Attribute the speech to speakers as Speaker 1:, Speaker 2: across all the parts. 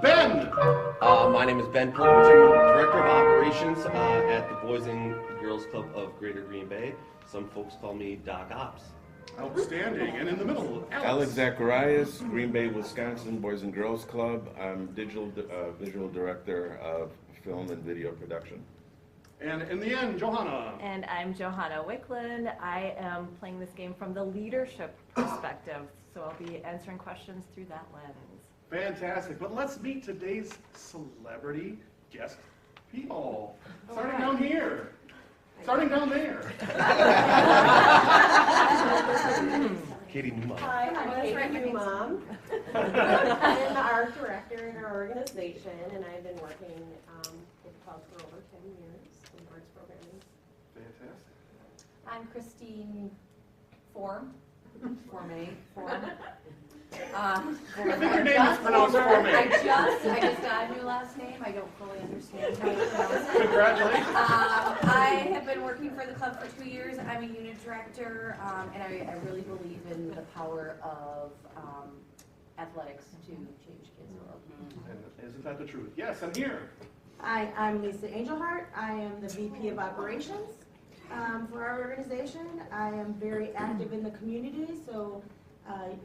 Speaker 1: Ben.
Speaker 2: My name is Ben Pilgrim, Director of Operations at the Boys and Girls Club of Greater Green Bay. Some folks call me Doc Ops.
Speaker 1: Outstanding. And in the middle,
Speaker 3: Alex Zacharias, Green Bay, Wisconsin, Boys and Girls Club. I'm visual director of film and video production.
Speaker 1: And in the end, Johanna.
Speaker 4: And I'm Johanna Wickland. I am playing this game from the leadership perspective, so I'll be answering questions through that lens.
Speaker 1: Fantastic. But let's meet today's celebrity guest people. Starting down here. Starting down there.
Speaker 2: Katie Newman.
Speaker 5: Hi, I'm Katie Newman. I'm the art director in our organization, and I've been working with the club for over 10 years in arts programming.
Speaker 1: Fantastic.
Speaker 6: I'm Christine Form. I
Speaker 1: think your name is pronounced for me.
Speaker 6: I just got a new last name. I don't fully understand how to pronounce it.
Speaker 1: Congratulations.
Speaker 6: I have been working for the club for 2 years. I'm a unit director, and I really believe in the power of athletics to change kids' world.
Speaker 1: And isn't that the truth? Yes, I'm here.
Speaker 5: Hi, I'm Lisa Angelhart. I am the VP of Operations for our organization. I am very active in the community, so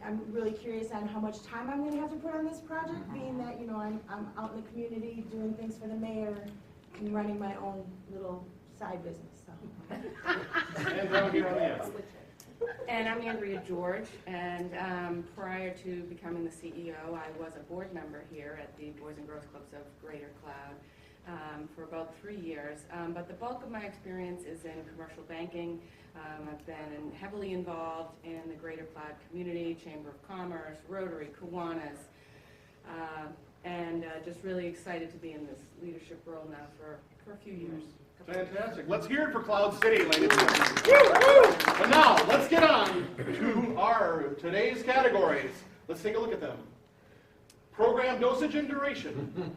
Speaker 5: I'm really curious on how much time I'm going to have to put on this project, being that, I'm out in the community doing things for the mayor and running my own little side business. So.
Speaker 1: And down here on the end.
Speaker 7: And I'm Andrea George, and prior to becoming the CEO, I was a board member here at the Boys and Girls Clubs of Greater Cloud for about 3 years. But the bulk of my experience is in commercial banking. I've been heavily involved in the Greater Cloud community, Chamber of Commerce, Rotary, Kiwanis, and just really excited to be in this leadership role now for a few years.
Speaker 1: Fantastic. Let's hear it for Cloud City, ladies and gentlemen. But now, let's get on to our today's categories. Let's take a look at them. Program dosage and duration.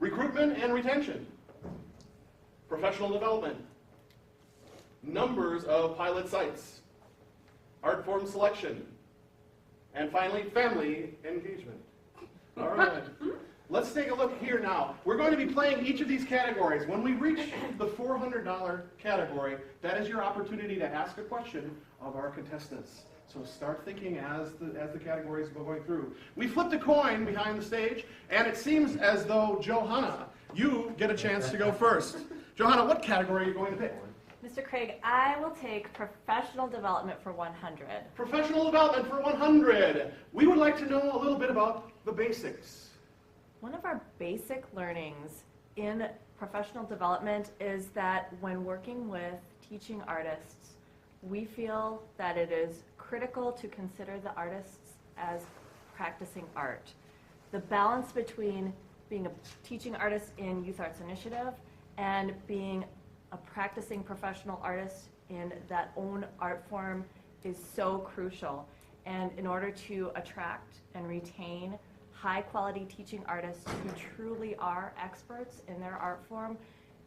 Speaker 1: Recruitment and retention. Professional development. Numbers of pilot sites. Art form selection. And finally, family engagement. All right. Let's take a look here now. We're going to be playing each of these categories. When we reach the $400 category, that is your opportunity to ask a question of our contestants. So start thinking as the categories go going through. We flipped a coin behind the stage, and it seems as though, Johanna, you get a chance to go first. Johanna, what category are you going to pick?
Speaker 4: Mr. Craig, I will take professional development for 100.
Speaker 1: Professional development for 100. We would like to know a little bit about the basics.
Speaker 4: One of our basic learnings in professional development is that when working with teaching artists, we feel that it is critical to consider the artists as practicing art. The balance between being a teaching artist in Youth Arts Initiative and being a practicing professional artist in that own art form is so crucial. And in order to attract and retain high-quality teaching artists who truly are experts in their art form,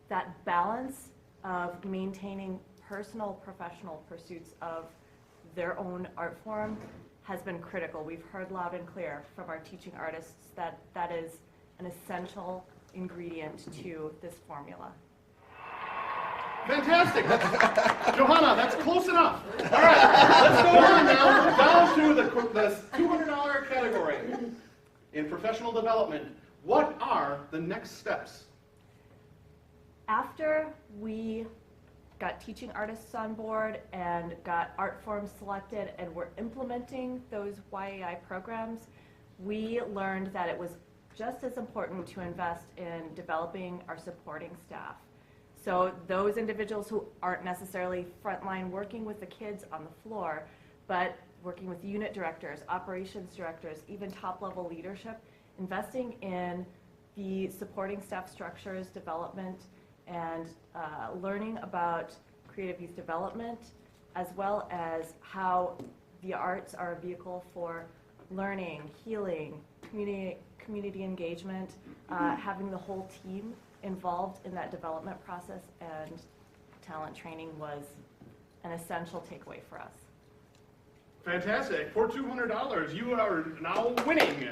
Speaker 4: that balance of maintaining personal professional pursuits of their own art form has been critical. We've heard loud and clear from our teaching artists that that is an essential ingredient to this formula.
Speaker 1: Fantastic. Johanna, that's close enough. All right, let's go on now down to the $200 category. In professional development, what are the next steps?
Speaker 4: After we got teaching artists on board and got art forms selected and were implementing those YAI programs, we learned that it was just as important to invest in developing our supporting staff. So those individuals who aren't necessarily frontline working with the kids on the floor, but working with unit directors, operations directors, even top-level leadership, investing in the supporting staff structures, development, and learning about creative youth development, as well as how the arts are a vehicle for learning, healing, community engagement, having the whole team involved in that development process, and talent training was an essential takeaway for us.
Speaker 1: Fantastic. For $200, you are now winning.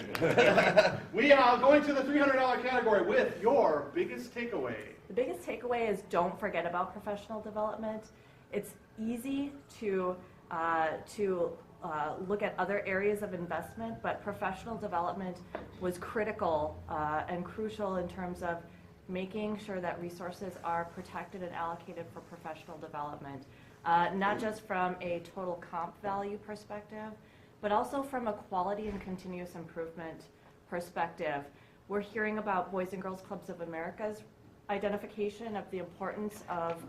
Speaker 1: We are going to the $300 category with your biggest takeaway.
Speaker 4: The biggest takeaway is don't forget about professional development. It's easy to look at other areas of investment, but professional development was critical and crucial in terms of making sure that resources are protected and allocated for professional development, not just from a total comp value perspective, but also from a quality and continuous improvement perspective. We're hearing about Boys and Girls Clubs of America's identification of the importance of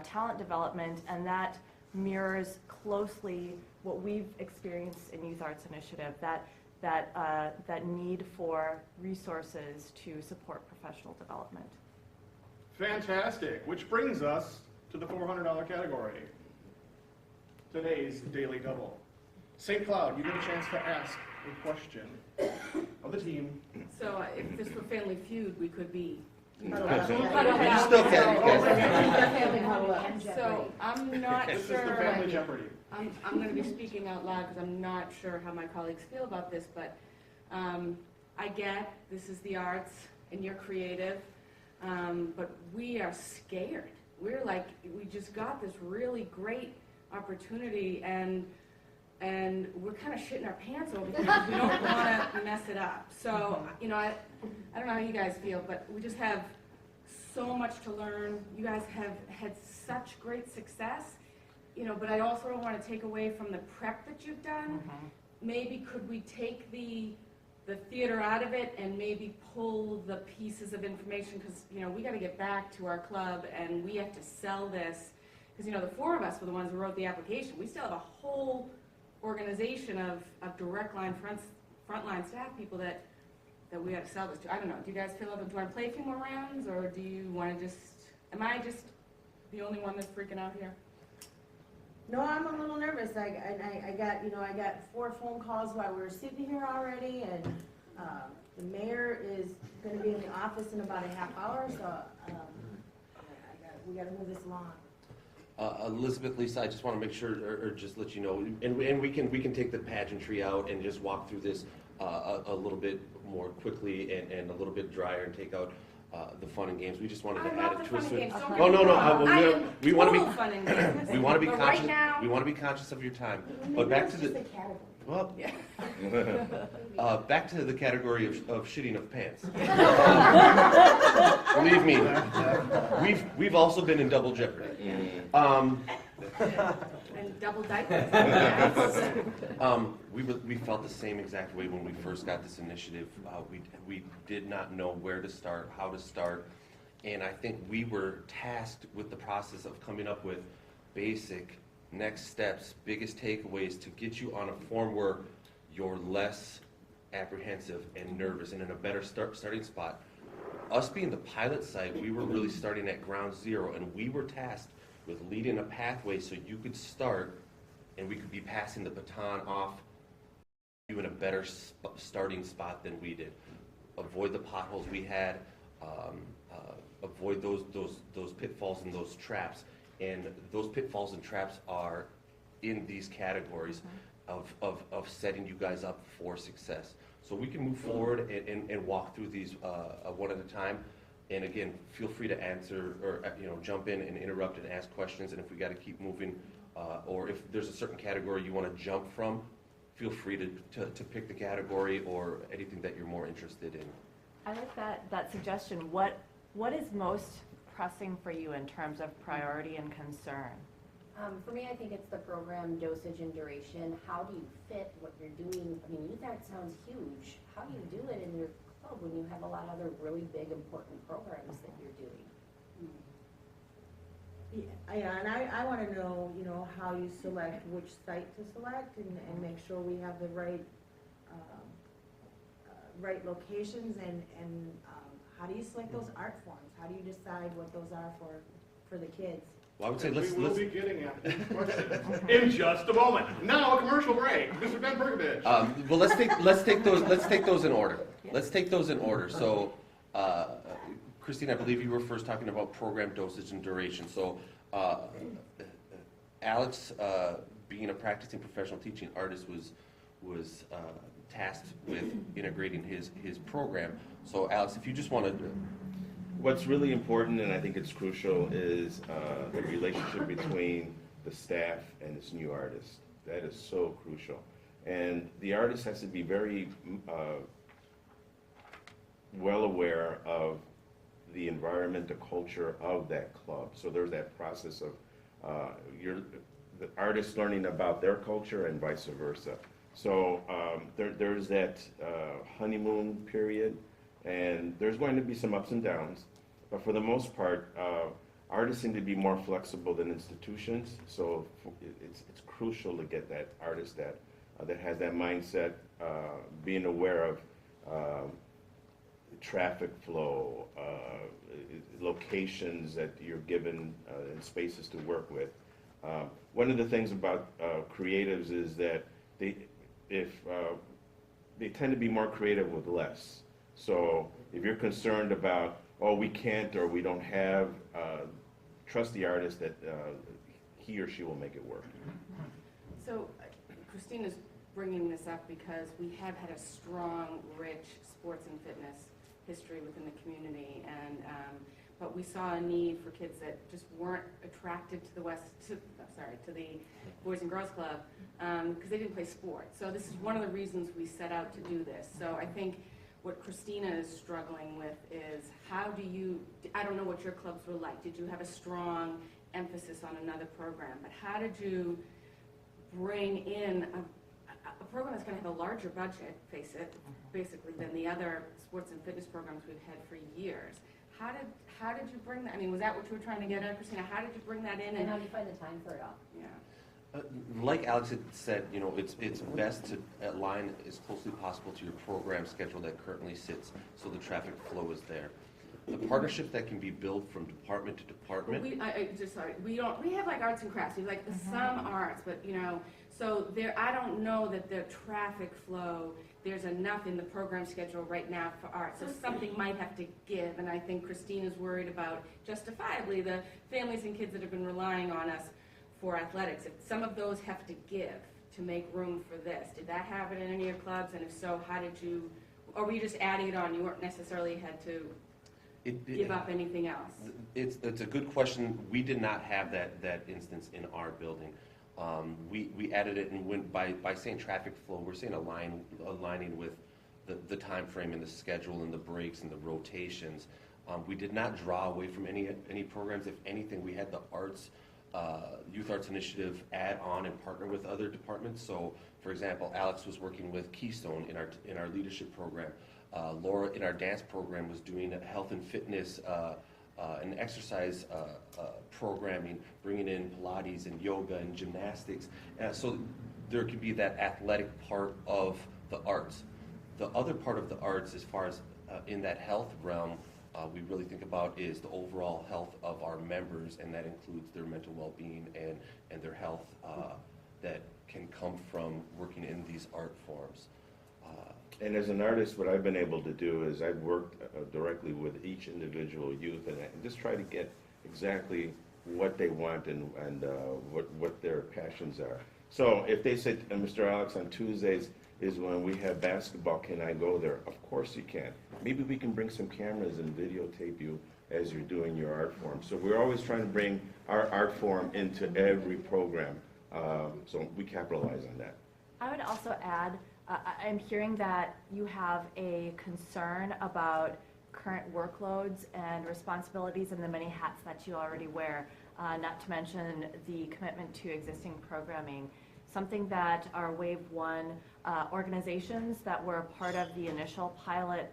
Speaker 4: talent development, and that mirrors closely what we've experienced in Youth Arts Initiative, that need for resources to support professional development.
Speaker 1: Fantastic. Which brings us to the $400 category. Today's Daily Double. St. Cloud, you get a chance to ask a question of the team.
Speaker 7: So if this were Family Feud, we could be.
Speaker 1: Absolutely.
Speaker 2: You still can.
Speaker 7: So I'm not
Speaker 1: This is the
Speaker 7: sure.
Speaker 1: Family Jeopardy.
Speaker 7: I'm going to be speaking out loud because I'm not sure how my colleagues feel about this, but I get this is the arts and you're creative, but we are scared. We're like, we just got this really great opportunity and we're kind of shitting our pants over here because we don't want to mess it up. So, you know, I don't know how you guys feel, but we just have so much to learn. You guys have had such great success, you know, but I also don't want to take away from the prep that you've done. Maybe could we take the theater out of it and maybe pull the pieces of information, because, you know, we got to get back to our club and we have to sell this, because, you know, the four of us were the ones who wrote the application. We still have a whole organization of direct line frontline staff people that we have to sell this to. I don't know. Do you guys feel like, do I play a few more rounds, or do you want to just? Am I just the only one that's freaking out here?
Speaker 5: No, I'm a little nervous. I got 4 phone calls while we were sitting here already, and the mayor is going to be in the office in about a half hour, so we got to move this along.
Speaker 2: Elizabeth, Lisa, I just want to make sure, or just let you know, and we can take the pageantry out and just walk through this a little bit more quickly and a little bit drier and take out the fun and games. We just wanted to add a twist. We want to be
Speaker 7: fun and games.
Speaker 2: we want to be
Speaker 7: But
Speaker 2: conscious.
Speaker 7: right now,
Speaker 2: We want to be conscious of your time. But back to the well, back to the category of shitting of pants. Believe me, we've also been in double jeopardy.
Speaker 7: and double diapers.
Speaker 2: We felt the same exact way when we first got this initiative. We did not know where to start, how to start, and I think we were tasked with the process of coming up with basic next steps, biggest takeaways to get you on a form where you're less apprehensive and nervous and in a better starting spot. Us being the pilot site, we were really starting at ground zero, and we were tasked with leading a pathway so you could start and we could be passing the baton off you in a better starting spot than we did. Avoid the potholes we had, avoid those pitfalls and those traps. And those pitfalls and traps are in these categories of setting you guys up for success. So we can move forward and walk through these one at a time. And again, feel free to answer or jump in and interrupt and ask questions. And if we got to keep moving, or if there's a certain category you want to jump from, feel free to pick the category or anything that you're more interested in.
Speaker 4: I like that suggestion. What is most pressing for you in terms of priority and concern?
Speaker 6: For me, I think it's the program dosage and duration. How do you fit what you're doing? I mean, youth art sounds huge. How do you do it in your club when you have a lot of other really big, important programs that you're doing?
Speaker 5: Yeah, and I want to know, how you select which site to select and make sure we have the right locations and how do you select those art forms? How do you decide what those are for the kids?
Speaker 2: Well, I would say
Speaker 1: We will
Speaker 2: let's
Speaker 1: be getting at these questions in just a moment. Now a commercial break. Mr. Ben Bergovich.
Speaker 2: well let's take those in order. Let's take those in order. So, Christine, I believe you were first talking about program dosage and duration. So, Alex being a practicing professional teaching artist was tasked with integrating his program. So Alex, if you just want to.
Speaker 3: What's really important, and I think it's crucial, is the relationship between the staff and this new artist. That is so crucial. And the artist has to be very well aware of the environment, the culture of that club. So there's that process of the artist learning about their culture and vice versa. So there's that honeymoon period, and there's going to be some ups and downs. But for the most part, artists seem to be more flexible than institutions. So it's crucial to get that artist that has that mindset, being aware of traffic flow, locations that you're given, and spaces to work with. One of the things about creatives is that they tend to be more creative with less. So if you're concerned about, oh, we can't or we don't have, trust the artist that he or she will make it work.
Speaker 7: So Christina's bringing this up because we have had a strong, rich sports and fitness history within the community, and but we saw a need for kids that just weren't attracted to the Boys and Girls Club because they didn't play sports. So this is one of the reasons we set out to do this. So I think what Christina is struggling with is how do you, I don't know what your clubs were like. Did you have a strong emphasis on another program? But how did you bring in a program that's going to have a larger budget, face it, basically, than the other sports and fitness programs we've had for years? How did you bring that? I mean, was that what you were trying to get at, Christina? How did you bring that in?
Speaker 6: And how do you find the time for it all?
Speaker 7: Yeah.
Speaker 2: Like Alex had said, it's best to align as closely as possible to your program schedule that currently sits, so the traffic flow is there. The partnership that can be built from department to department.
Speaker 7: We have like arts and crafts. We have like some arts, but so there. I don't know that the traffic flow. There's enough in the program schedule right now for art, so something might have to give. And I think Christina's worried about, justifiably, the families and kids that have been relying on us for athletics. If some of those have to give to make room for this. Did that happen in any of your clubs? And if so, how did you, or were you just adding it on? You weren't necessarily had to give up anything else?
Speaker 2: It's a good question. We did not have that instance in our building. We added it and went by saying traffic flow, we're saying aligning with the time frame and the schedule and the breaks and the rotations. We did not draw away from any programs. If anything, we had the Youth Arts Initiative add on and partner with other departments. So, for example, Alex was working with Keystone in our leadership program. Laura in our dance program was doing health and fitness and exercise programming, bringing in Pilates and yoga and gymnastics. So there could be that athletic part of the arts. The other part of the arts, as far as in that health realm, we really think about is the overall health of our members, and that includes their mental well-being and their health that can come from working in these art forms.
Speaker 3: And as an artist, what I've been able to do is I've worked directly with each individual youth and just try to get exactly what they want and what their passions are. So if they say, Mr. Alex, on Tuesdays is when we have basketball, can I go there? Of course you can. Maybe we can bring some cameras and videotape you as you're doing your art form. So we're always trying to bring our art form into every program. So we capitalize on that.
Speaker 4: I would also add, I'm hearing that you have a concern about current workloads and responsibilities and the many hats that you already wear, not to mention the commitment to existing programming. Something that our Wave 1 organizations that were part of the initial pilot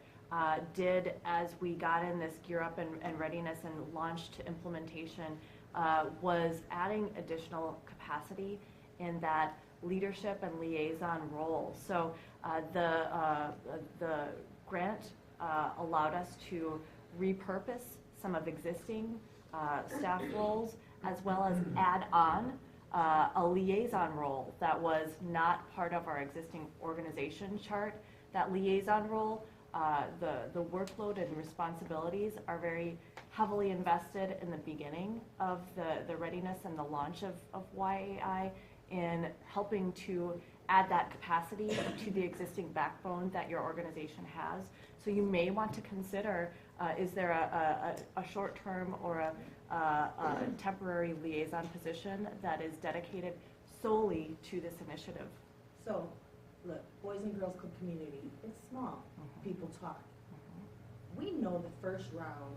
Speaker 4: did as we got in this gear up and readiness and launched to implementation was adding additional capacity in that leadership and liaison role. So the grant allowed us to repurpose some of existing staff roles, as well as add on a liaison role that was not part of our existing organization chart. That liaison role, the workload and responsibilities are very heavily invested in the beginning of the readiness and the launch of YAI. in helping to add that capacity to the existing backbone that your organization has. So you may want to consider, is there a short-term or a temporary liaison position that is dedicated solely to this initiative?
Speaker 5: So, look, Boys and Girls Club community, it's small. People talk. We know the first round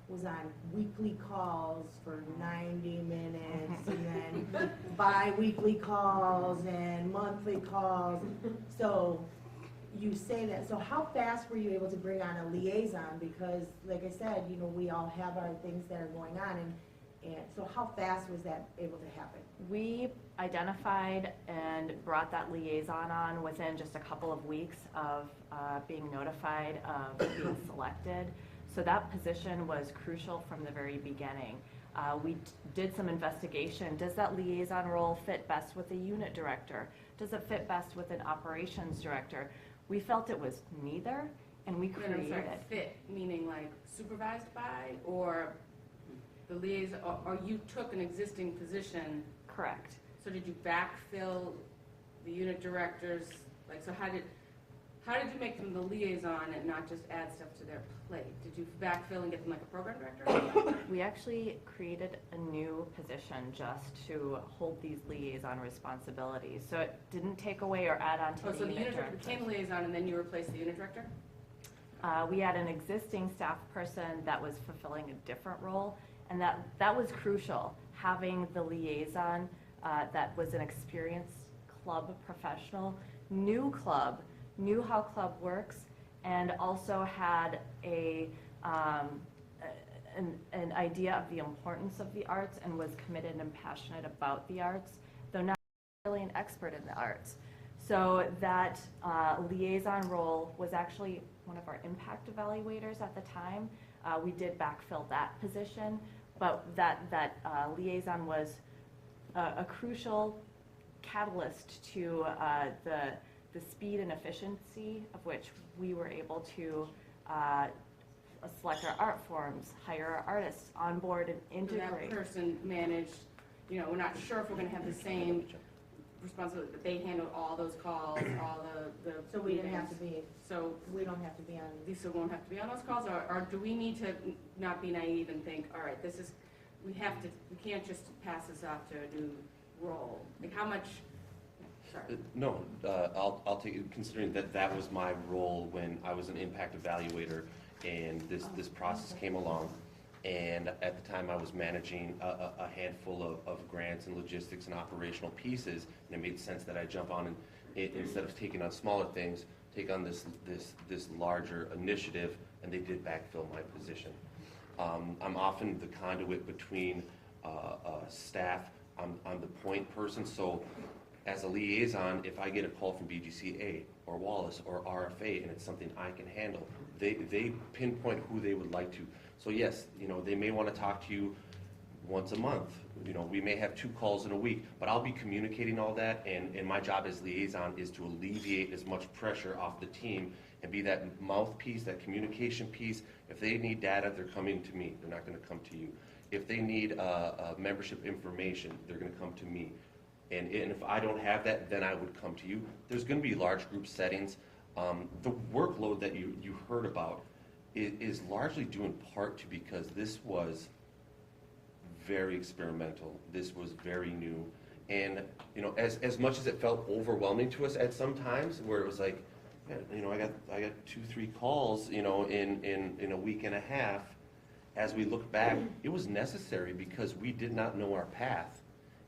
Speaker 5: was on weekly calls for 90 minutes and then bi-weekly calls and monthly calls. So you say that. So how fast were you able to bring on a liaison? Because like I said, you know, we all have our things that are going on, and so how fast was that able to happen?
Speaker 4: We identified and brought that liaison on within just a couple of weeks of being notified of being selected. So that position was crucial from the very beginning. We did some investigation. Does that liaison role fit best with a unit director? Does it fit best with an operations director? We felt it was neither, and we created it.
Speaker 7: Fit, meaning like supervised by, or the liaison, or you took an existing position?
Speaker 4: Correct.
Speaker 7: So did you backfill the unit directors? Like, so how did you make them the liaison and not just add stuff to their plate? Did you backfill and get them like a program director?
Speaker 4: We actually created a new position just to hold these liaison responsibilities. So it didn't take away or add on to
Speaker 7: Oh,
Speaker 4: the
Speaker 7: so the
Speaker 4: unit
Speaker 7: unit director
Speaker 4: director.
Speaker 7: became the liaison and then you replaced the unit director?
Speaker 4: We had an existing staff person that was fulfilling a different role, and that was crucial, having the liaison that was an experienced club professional, knew how club works, and also had an idea of the importance of the arts and was committed and passionate about the arts, though not really an expert in the arts. So that liaison role was actually one of our impact evaluators at the time. We did backfill that position, but that liaison was a crucial catalyst to the speed and efficiency of which we were able to select our art forms, hire our artists, onboard and
Speaker 7: So
Speaker 4: integrate.
Speaker 7: that person managed, you know, we're not sure if we're gonna have the same responsibility, but they handled all those calls, all the
Speaker 5: So we didn't have to
Speaker 7: meetings.
Speaker 5: be,
Speaker 7: So
Speaker 5: we don't have to be on.
Speaker 7: Lisa won't have to be on those calls, or do we need to not be naive and think, all right, we can't just pass this off to a new role? Like how much, sorry.
Speaker 2: No, I'll take it, considering that was my role when I was an impact evaluator and this process came along. And at the time I was managing a handful of grants and logistics and operational pieces, and it made sense that I jump on and instead of taking on smaller things, take on this larger initiative, and they did backfill my position. I'm often the conduit between staff. I'm the point person, so as a liaison, if I get a call from BGCA or Wallace or RFA and it's something I can handle, they pinpoint who they would like to. So yes, you know, they may want to talk to you once a month. You know, we may have 2 calls in a week, but I'll be communicating all that, and my job as liaison is to alleviate as much pressure off the team and be that mouthpiece, that communication piece. If they need data, they're coming to me. They're not going to come to you. If they need membership information, they're going to come to me. And if I don't have that, then I would come to you. There's going to be large group settings. The workload that you heard about is largely due in part to because this was very experimental. This was very new. And, you know, as much as it felt overwhelming to us at some times, where it was like, yeah, you know, I got 2-3 calls, you know, in a week and a half. As we look back, it was necessary because we did not know our path,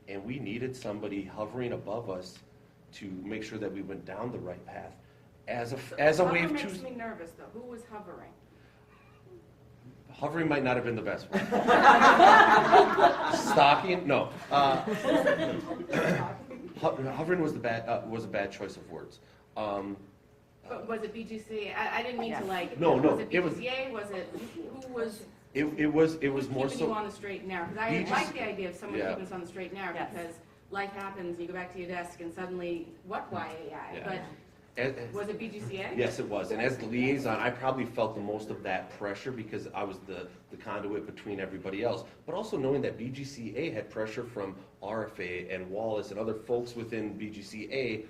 Speaker 2: and we needed somebody hovering above us to make sure that we went down the right path. As a way
Speaker 7: Hover
Speaker 2: to
Speaker 7: makes me nervous though. Who was hovering?
Speaker 2: hovering might not have been the best one. Stalking, no. Hovering was a bad choice of words.
Speaker 7: But was it BGC? I didn't mean to
Speaker 4: Yes.
Speaker 7: like.
Speaker 2: No,
Speaker 7: Was it
Speaker 2: it was-
Speaker 7: BGCA? Was it, who was?
Speaker 2: It was more
Speaker 7: Keeping you
Speaker 2: so.
Speaker 7: on the straight and narrow, because I
Speaker 2: BGC
Speaker 7: like the idea of someone
Speaker 2: yeah.
Speaker 7: keeping us on the straight and narrow,
Speaker 4: Yes.
Speaker 7: because life happens, you go back to your desk and suddenly, why AI?
Speaker 2: Yeah.
Speaker 7: But Was it BGCA?
Speaker 2: Yes, it was. And as the liaison, I probably felt the most of that pressure because I was the conduit between everybody else. But also knowing that BGCA had pressure from RFA and Wallace and other folks within BGCA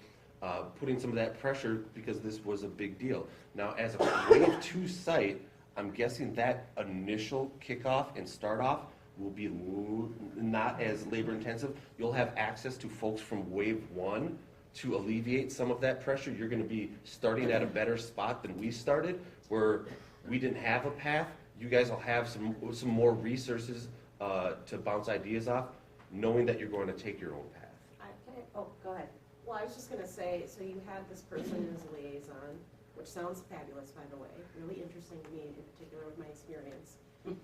Speaker 2: putting some of that pressure because this was a big deal. Now, as a Wave 2 site, I'm guessing that initial kickoff and start off will be not as labor intensive. You'll have access to folks from Wave 1 to alleviate some of that pressure. You're going to be starting at a better spot than we started, where we didn't have a path. You guys will have some more resources to bounce ideas off, knowing that you're going to take your own path.
Speaker 6: Oh, go ahead.
Speaker 8: Well, I was just gonna say, so you had this person as a liaison, which sounds fabulous, by the way, really interesting to me, in particular with my experience.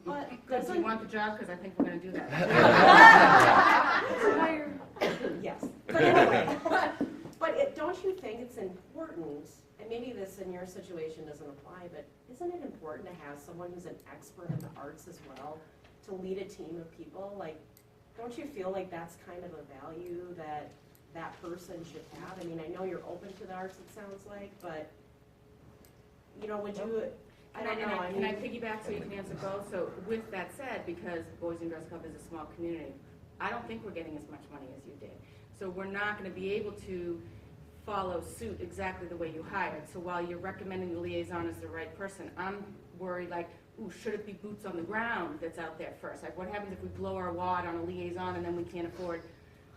Speaker 8: But
Speaker 7: Good, so you want the job, because I think we're gonna do that.
Speaker 8: yes, but anyway, don't you think it's important, and maybe this in your situation doesn't apply, but isn't it important to have someone who's an expert in the arts as well, to lead a team of people? Like, don't you feel like that's kind of a value that that person should have? I mean, I know you're open to the arts, it sounds like, but, you know, would you, I don't know, I mean.
Speaker 7: Can I piggyback so you can answer both? So with that said, because Boys and Girls Club is a small community, I don't think we're getting as much money as you did. So we're not going to be able to follow suit exactly the way you hired. So while you're recommending the liaison as the right person, I'm worried like, ooh, should it be boots on the ground that's out there first? Like what happens if we blow our wad on a liaison and then we can't afford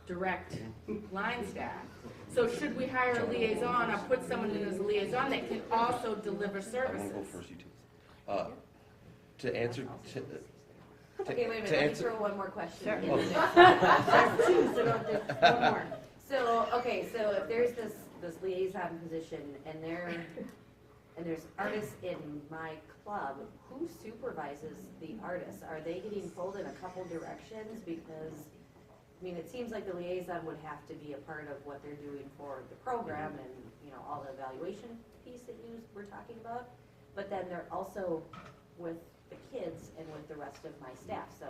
Speaker 7: direct line staff? So should we hire a liaison or put someone in as a liaison that can also deliver services?
Speaker 2: Go first, you two. To answer,
Speaker 6: Okay, wait a minute,
Speaker 2: to
Speaker 6: let me
Speaker 2: answer-
Speaker 6: throw one more question.
Speaker 4: Sure.
Speaker 6: in.
Speaker 8: There's two, so don't do one more.
Speaker 6: So, okay, so if there's this liaison position and there's artists in my club, who supervises the artists? Are they getting pulled in a couple directions? Because, I mean, it seems like the liaison would have to be a part of what they're doing for the program and, you know, all the evaluation piece that you were talking about. But then they're also with the kids and with the rest of my staff. So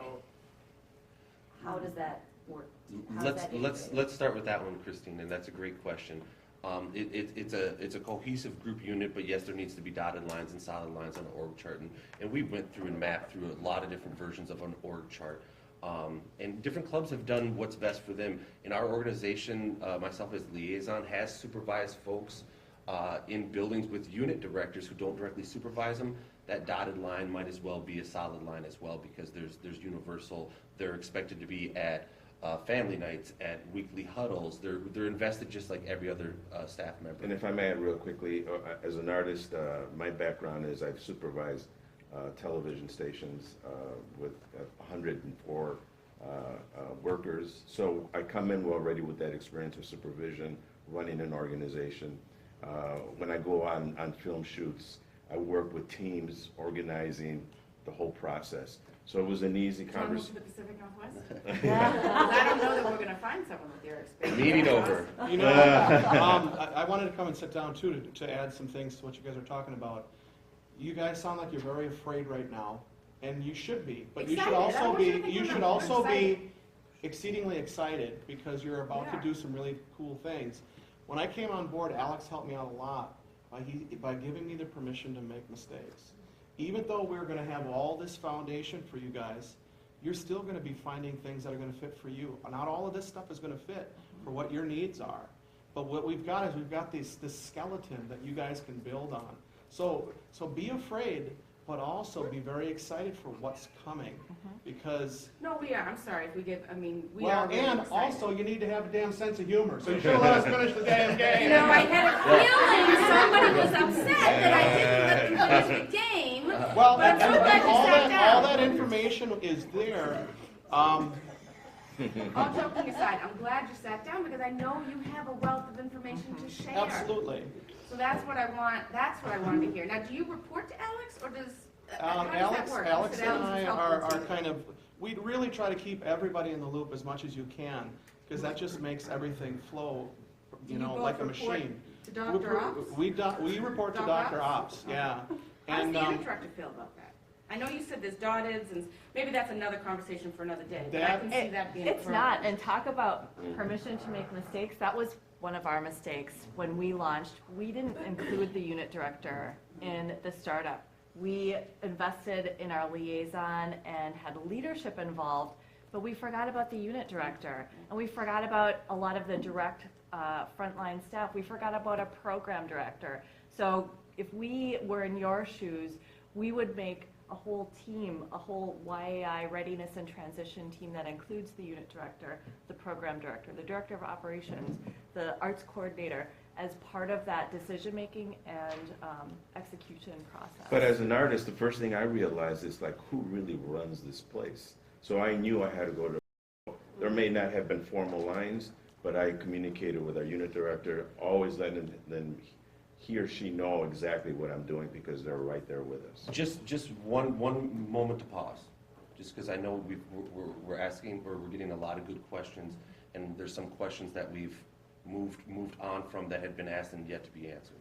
Speaker 6: how does that work? How does that integrate?
Speaker 2: Let's start with that one, Christine, and that's a great question. It's a cohesive group unit, but yes, there needs to be dotted lines and solid lines on an org chart, and we went through and mapped through a lot of different versions of an org chart. And different clubs have done what's best for them. In our organization, myself as liaison has supervised folks in buildings with unit directors who don't directly supervise them. That dotted line might as well be a solid line as well, because there's universal. They're expected to be at family nights, at weekly huddles. They're invested just like every other staff member.
Speaker 3: And if I may add real quickly, as an artist, my background is I've supervised television stations with 104 workers. So I come in already with that experience of supervision, running an organization. When I go on film shoots, I work with teams organizing the whole process. So it was an easy
Speaker 7: Can I move to
Speaker 3: conversation.
Speaker 7: the Pacific Northwest? I don't know that we're going to find someone with your experience.
Speaker 2: Meeting over.
Speaker 1: You know, I wanted to come and sit down too to add some things to what you guys are talking about. You guys sound like you're very afraid right now, and you should be. But
Speaker 7: Excited.
Speaker 1: you should
Speaker 7: I
Speaker 1: also
Speaker 7: want
Speaker 1: be.
Speaker 7: you to think
Speaker 1: You
Speaker 7: we're
Speaker 1: should
Speaker 7: not
Speaker 1: also be
Speaker 7: excited.
Speaker 1: exceedingly excited because you're about
Speaker 7: Yeah.
Speaker 1: to do some really cool things. When I came on board, Alex helped me out a lot by giving me the permission to make mistakes. Even though we're going to have all this foundation for you guys, you're still going to be finding things that are going to fit for you. Not all of this stuff is going to fit for what your needs are. But what we've got is we've got this skeleton that you guys can build on. So be afraid, but also be very excited for what's coming. Because,
Speaker 7: No, we are. I'm sorry if we give, I mean, we
Speaker 1: well,
Speaker 7: are really
Speaker 1: and
Speaker 7: excited.
Speaker 1: also you need to have a damn sense of humor. So you should have let us finish the damn game.
Speaker 7: You know, I had a feeling somebody was upset that I didn't let you finish the game.
Speaker 1: Well,
Speaker 7: But I'm so glad you sat down.
Speaker 1: all that information is there.
Speaker 7: All joking aside, I'm glad you sat down because I know you have a wealth of information to share.
Speaker 1: Absolutely.
Speaker 7: So that's what I want. That's what I wanted to hear. Now, do you report to Alex, or does how does that work? You
Speaker 1: Alex
Speaker 7: said
Speaker 1: and
Speaker 7: Alex
Speaker 1: I
Speaker 7: is helpful
Speaker 1: are
Speaker 7: too.
Speaker 1: kind of, we really try to keep everybody in the loop as much as you can, because that just makes everything flow,
Speaker 7: Do
Speaker 1: you know,
Speaker 7: both
Speaker 1: like a
Speaker 7: report
Speaker 1: machine.
Speaker 7: to Dr. Ops?
Speaker 1: We report to
Speaker 7: Doc
Speaker 1: Dr.
Speaker 7: Ops?
Speaker 1: Ops, yeah.
Speaker 7: How does
Speaker 1: And,
Speaker 7: the unit director feel about that? I know you said there's dotted, and maybe that's another conversation for another day. But I can see that being a
Speaker 4: It's
Speaker 7: program.
Speaker 4: not, and talk about permission to make mistakes. That was one of our mistakes. When we launched, we didn't include the unit director in the startup. We invested in our liaison and had leadership involved, but we forgot about the unit director, and we forgot about a lot of the direct frontline staff. We forgot about a program director. So if we were in your shoes, we would make a whole team, a whole YAI readiness and transition team that includes the unit director, the program director, the director of operations, the arts coordinator, as part of that decision-making and execution process.
Speaker 3: But as an artist, the first thing I realized is like, who really runs this place? So I knew I had to go to, there may not have been formal lines, but I communicated with our unit director, always letting them, he or she know exactly what I'm doing because they're right there with us.
Speaker 2: Just one moment to pause, just because I know we're asking, or we're getting a lot of good questions, and there's some questions that we've moved on from that had been asked and yet to be answered.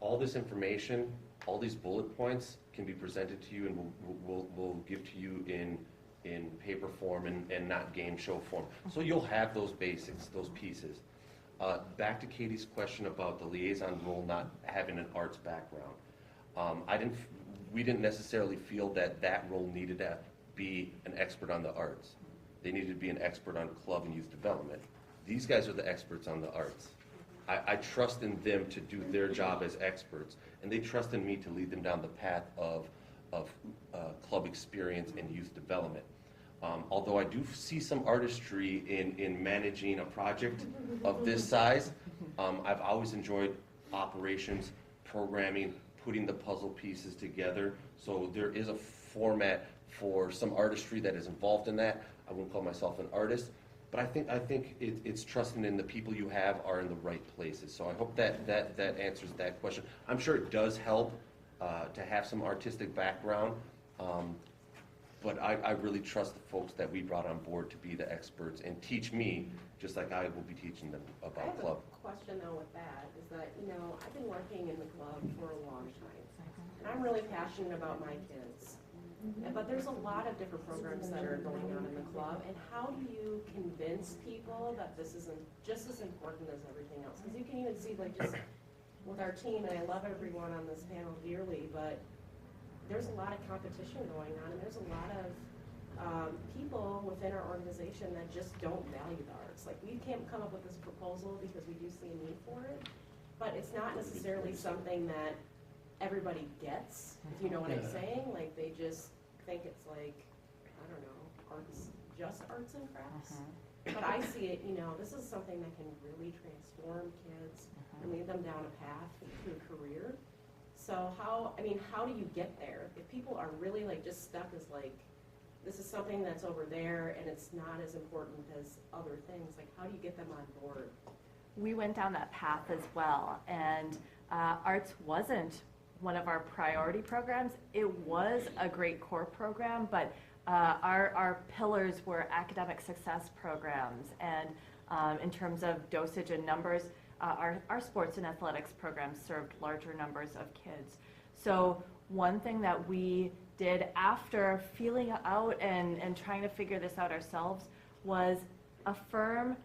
Speaker 2: All this information, all these bullet points can be presented to you, and we'll give to you in paper form and not game show form. So you'll have those basics, those pieces. Back to Katie's question about the liaison role not having an arts background. We didn't necessarily feel that role needed to be an expert on the arts. They needed to be an expert on club and youth development. These guys are the experts on the arts. I trust in them to do their job as experts, and they trust in me to lead them down the path of club experience and youth development. Although I do see some artistry in managing a project of this size, I've always enjoyed operations, programming, putting the puzzle pieces together. So there is a format for some artistry that is involved in that. I wouldn't call myself an artist, but I think it's trusting in the people you have are in the right places. So I hope that answers that question. I'm sure it does help to have some artistic background. But I really trust the folks that we brought on board to be the experts and teach me, just like I will be teaching them
Speaker 8: I
Speaker 2: about
Speaker 8: have
Speaker 2: club.
Speaker 8: a question though with that, is that, I've been working in the club for a long time. And I'm really passionate about my kids. But there's a lot of different programs that are going on in the club, and how do you convince people that this isn't just as important as everything else? Because you can even see, like, just with our team, and I love everyone on this panel dearly, but there's a lot of competition going on, and there's a lot of people within our organization that just don't value the arts. Like, we can't come up with this proposal because we do see a need for it, but it's not necessarily something that everybody gets, if you know what I'm saying. Like, they just think it's like, I don't know, arts, just arts and crafts. But I see it, this is something that can really transform kids and lead them down a path to a career. So how do you get there? If people are really like just stuck as like, this is something that's over there and it's not as important as other things, like how do you get them on board?
Speaker 4: We went down that path as well, and arts wasn't one of our priority programs. It was a great core program, but our pillars were academic success programs, and in terms of dosage and numbers, our sports and athletics programs served larger numbers of kids. So one thing that we did after feeling out and trying to figure this out ourselves was affirm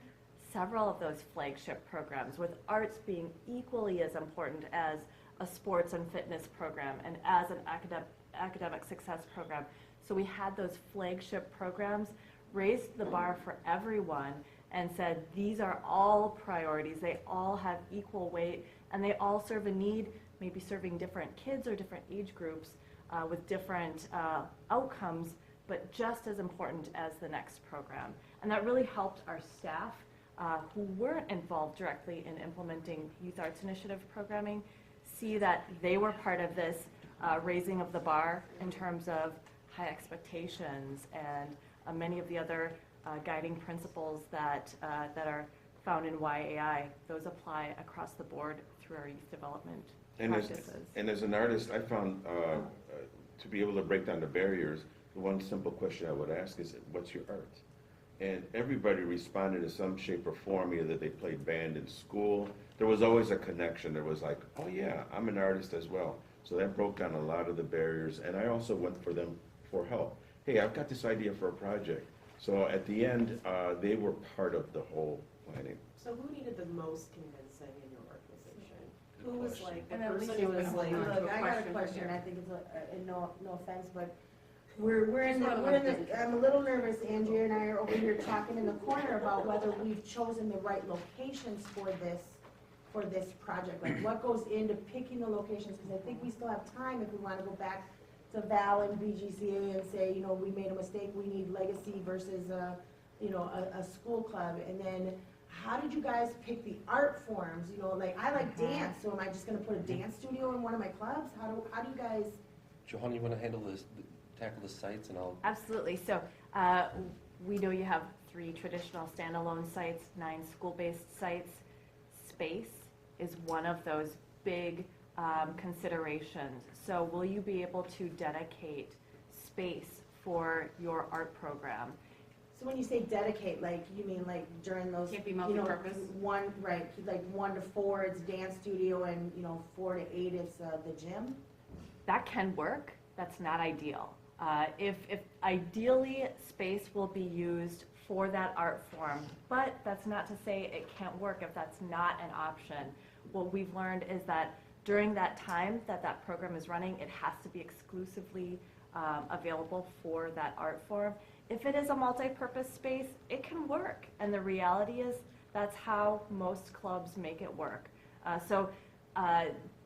Speaker 4: several of those flagship programs, with arts being equally as important as a sports and fitness program and as an academic success program. So we had those flagship programs, raised the bar for everyone, and said these are all priorities, they all have equal weight, and they all serve a need, maybe serving different kids or different age groups with different outcomes, but just as important as the next program. And that really helped our staff who weren't involved directly in implementing Youth Arts Initiative programming see that they were part of this raising of the bar in terms of high expectations and many of the other guiding principles that are found in YAI. Those apply across the board through our youth development practices.
Speaker 3: And as an artist, I found to be able to break down the barriers, the one simple question I would ask is, what's your art? And everybody responded in some shape or form, either they played band in school. There was always a connection. There was like, oh yeah, I'm an artist as well. So that broke down a lot of the barriers. And I also went for them for help. Hey, I've got this idea for a project. So at the end, they were part of the whole planning.
Speaker 8: So who needed the most convincing in your organization?
Speaker 2: Good
Speaker 8: Who was
Speaker 2: question.
Speaker 8: like the
Speaker 7: And at least
Speaker 8: person who
Speaker 7: it's
Speaker 8: was
Speaker 7: been
Speaker 8: like,
Speaker 7: holding on to
Speaker 5: Look, I got a
Speaker 7: question
Speaker 5: question,
Speaker 7: here.
Speaker 5: I think it's and no offense, but we're in
Speaker 7: She's
Speaker 5: the,
Speaker 7: one of
Speaker 5: we're in
Speaker 7: those
Speaker 5: the, I'm a little nervous, Andrea and I are over here talking in the corner about whether we've chosen the right locations for this project. Like, what goes into picking the locations, because I think we still have time if we wanna go back to Val and BGCA and say, you know, we made a mistake, we need legacy versus a school club. And then, how did you guys pick the art forms? You know, like, I like dance, so am I just gonna put a dance studio in one of my clubs? How do you guys?
Speaker 2: Johanna, you want to handle this, tackle the sites, and I'll.
Speaker 4: Absolutely. So we know you have 3 traditional standalone sites, 9 school-based sites. Space is one of those big considerations. So will you be able to dedicate space for your art program?
Speaker 5: So when you say dedicate, like, you mean like during those,
Speaker 7: Can't be
Speaker 5: you know,
Speaker 7: multi-purpose?
Speaker 5: like 1 to 4 it's dance studio and, 4 to 8 it's the gym?
Speaker 4: That can work. That's not ideal. If ideally space will be used for that art form, but that's not to say it can't work if that's not an option. What we've learned is that during that time that program is running, it has to be exclusively available for that art form. If it is a multi-purpose space, it can work. And the reality is that's how most clubs make it work. So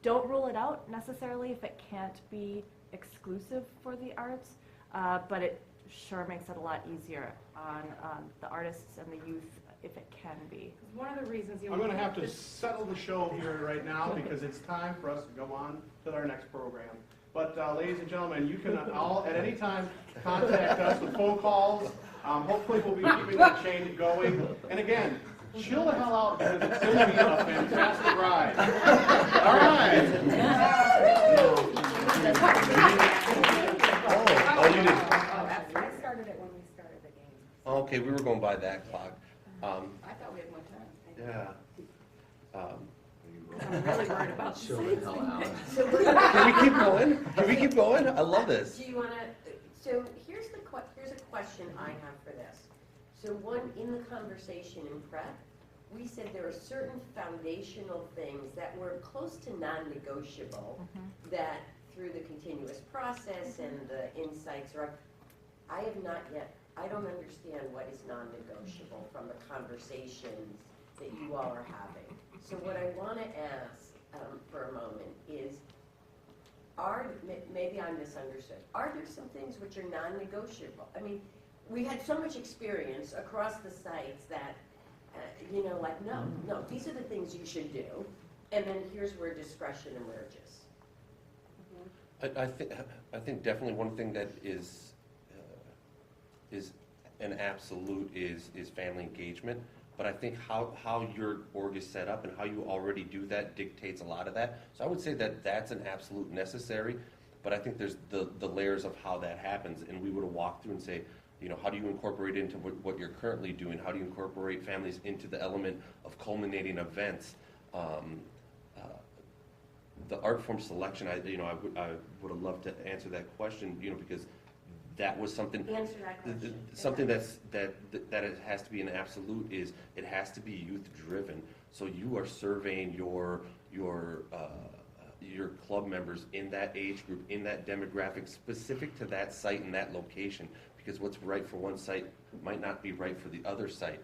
Speaker 4: don't rule it out necessarily if it can't be exclusive for the arts, but it sure makes it a lot easier on the artists and the youth if it can be.
Speaker 7: One of the reasons you.
Speaker 1: I'm going to have to settle the show here right now because it's time for us to go on to our next program. But ladies and gentlemen, you can all at any time contact us with phone calls. Hopefully we'll be keeping that chain going. And again, chill the hell out because it's going to be a fantastic ride. All right.
Speaker 2: Oh, you did.
Speaker 7: I started it when we started the game.
Speaker 2: Okay, we were going by that clock.
Speaker 7: I thought we had more time.
Speaker 2: Yeah.
Speaker 7: I'm really worried about the
Speaker 9: Chill the hell out.
Speaker 2: Can we keep going? Can we keep going? I love this.
Speaker 10: Do you want to, so here's a question I have for this. So in the conversation in prep, we said there are certain foundational things that were close to non-negotiable that through the continuous process and the insights, I have not yet, I don't understand what is non-negotiable from the conversations that you all are having. So what I want to ask for a moment is, maybe I misunderstood, are there some things which are non-negotiable? I mean, we had so much experience across the sites that, like, no, these are the things you should do, and then here's where discretion emerges.
Speaker 2: I think definitely one thing that is an absolute is family engagement. But I think how your org is set up and how you already do that dictates a lot of that. So I would say that that's an absolute necessary, but I think there's the layers of how that happens. And we would have walked through and say, how do you incorporate into what you're currently doing? How do you incorporate families into the element of culminating events? The art form selection, I would have loved to answer that question, because that was something.
Speaker 10: Answer that question.
Speaker 2: Something that it has to be an absolute is it has to be youth driven. So you are surveying your club members in that age group, in that demographic, specific to that site and that location. Because what's right for one site might not be right for the other site.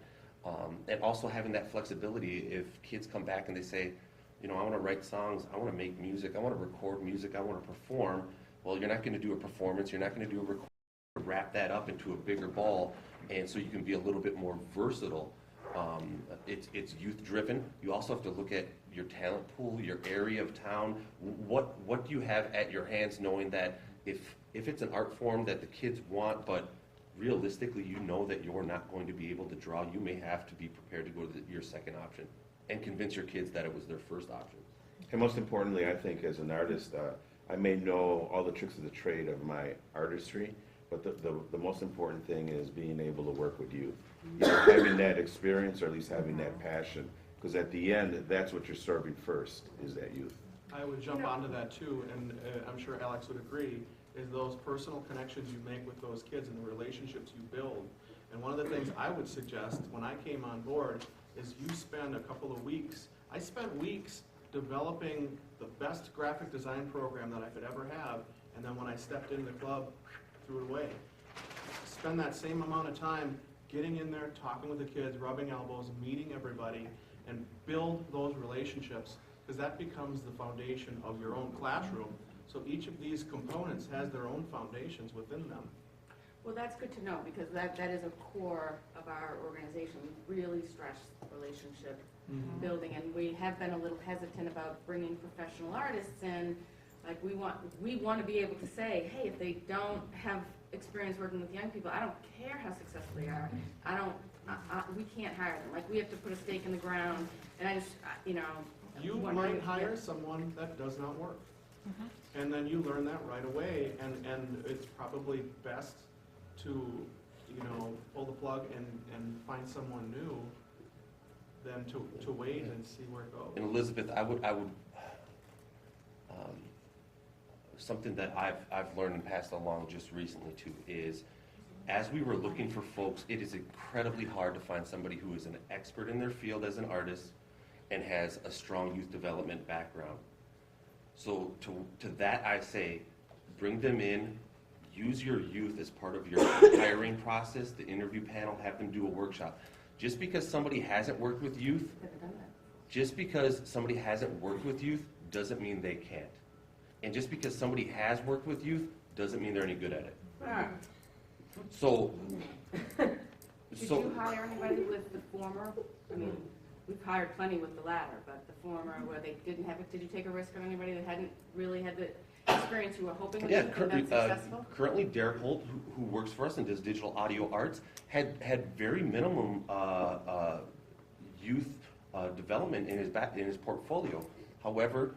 Speaker 2: And also having that flexibility. If kids come back and they say, I want to write songs, I want to make music, I want to record music, I want to perform. Well, you're not going to do a performance. You're not going to do a record. Wrap that up into a bigger ball, and so you can be a little bit more versatile. It's youth driven. You also have to look at your talent pool, your area of town. What do you have at your hands, knowing that if it's an art form that the kids want, but realistically you know that you're not going to be able to draw, you may have to be prepared to go to your second option and convince your kids that it was their first option.
Speaker 3: And most importantly, I think as an artist, I may know all the tricks of the trade of my artistry, but the most important thing is being able to work with youth. Having that experience, or at least having that passion, because at the end, that's what you're serving first, is that youth.
Speaker 1: I would jump onto that too, and I'm sure Alex would agree, is those personal connections you make with those kids and the relationships you build. And one of the things I would suggest when I came on board is you spend a couple of weeks. I spent weeks developing the best graphic design program that I could ever have, and then when I stepped in the club, threw it away. Spend that same amount of time getting in there, talking with the kids, rubbing elbows, meeting everybody, and build those relationships, because that becomes the foundation of your own classroom. So each of these components has their own foundations within them.
Speaker 7: Well, that's good to know, because that is a core of our organization. We really stress relationship building, and we have been a little hesitant about bringing professional artists in. Like, we want to be able to say, hey, if they don't have experience working with young people, I don't care how successful they are. We can't hire them. Like, we have to put a stake in the ground, and I just,
Speaker 1: You
Speaker 7: wondering-
Speaker 1: might hire someone that does not work. And then you learn that right away, and it's probably best to, pull the plug and find someone new than to wait and see where it goes.
Speaker 2: And Elizabeth, I would something that I've learned and passed along just recently too is, as we were looking for folks, it is incredibly hard to find somebody who is an expert in their field as an artist and has a strong youth development background. So to that I say, bring them in, use your youth as part of your hiring process, the interview panel, have them do a workshop. Just because somebody hasn't worked with youth, doesn't mean they can't. And just because somebody has worked with youth doesn't mean they're any good at it. So,
Speaker 7: Did you hire anybody with the former? I mean, we've hired plenty with the latter, but the former, where they didn't have it, did you take a risk on anybody that hadn't really had the experience you were hoping would have been successful?
Speaker 2: Currently Derek Holt, who works for us and does digital audio arts, had very minimum youth development in his portfolio. However,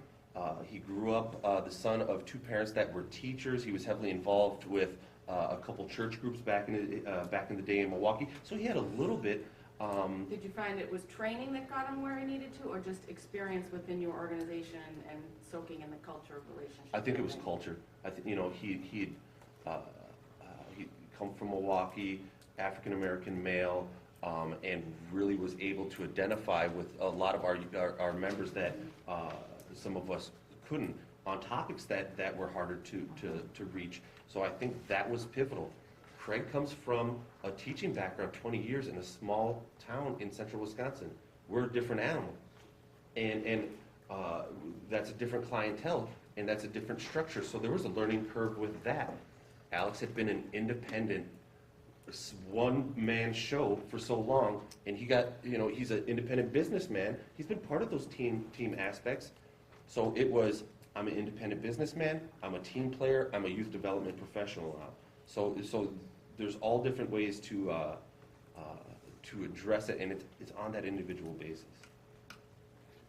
Speaker 2: he grew up the son of two parents that were teachers. He was heavily involved with a couple church groups back in the day in Milwaukee. So he had a little bit.
Speaker 7: Did you find it was training that got him where he needed to, or just experience within your organization and soaking in the culture of relationships?
Speaker 2: I think it was culture. I think he'd come from Milwaukee, African American male, and really was able to identify with a lot of our members that some of us couldn't, on topics that were harder to reach. So I think that was pivotal. Craig comes from a teaching background, 20 years in a small town in central Wisconsin. We're a different animal. And that's a different clientele, and that's a different structure. So there was a learning curve with that. Alex had been an independent, one-man show for so long, and he's an independent businessman. He's been part of those team aspects. So it was, I'm an independent businessman, I'm a team player, I'm a youth development professional now. So there's all different ways to address it, and it's on that individual basis.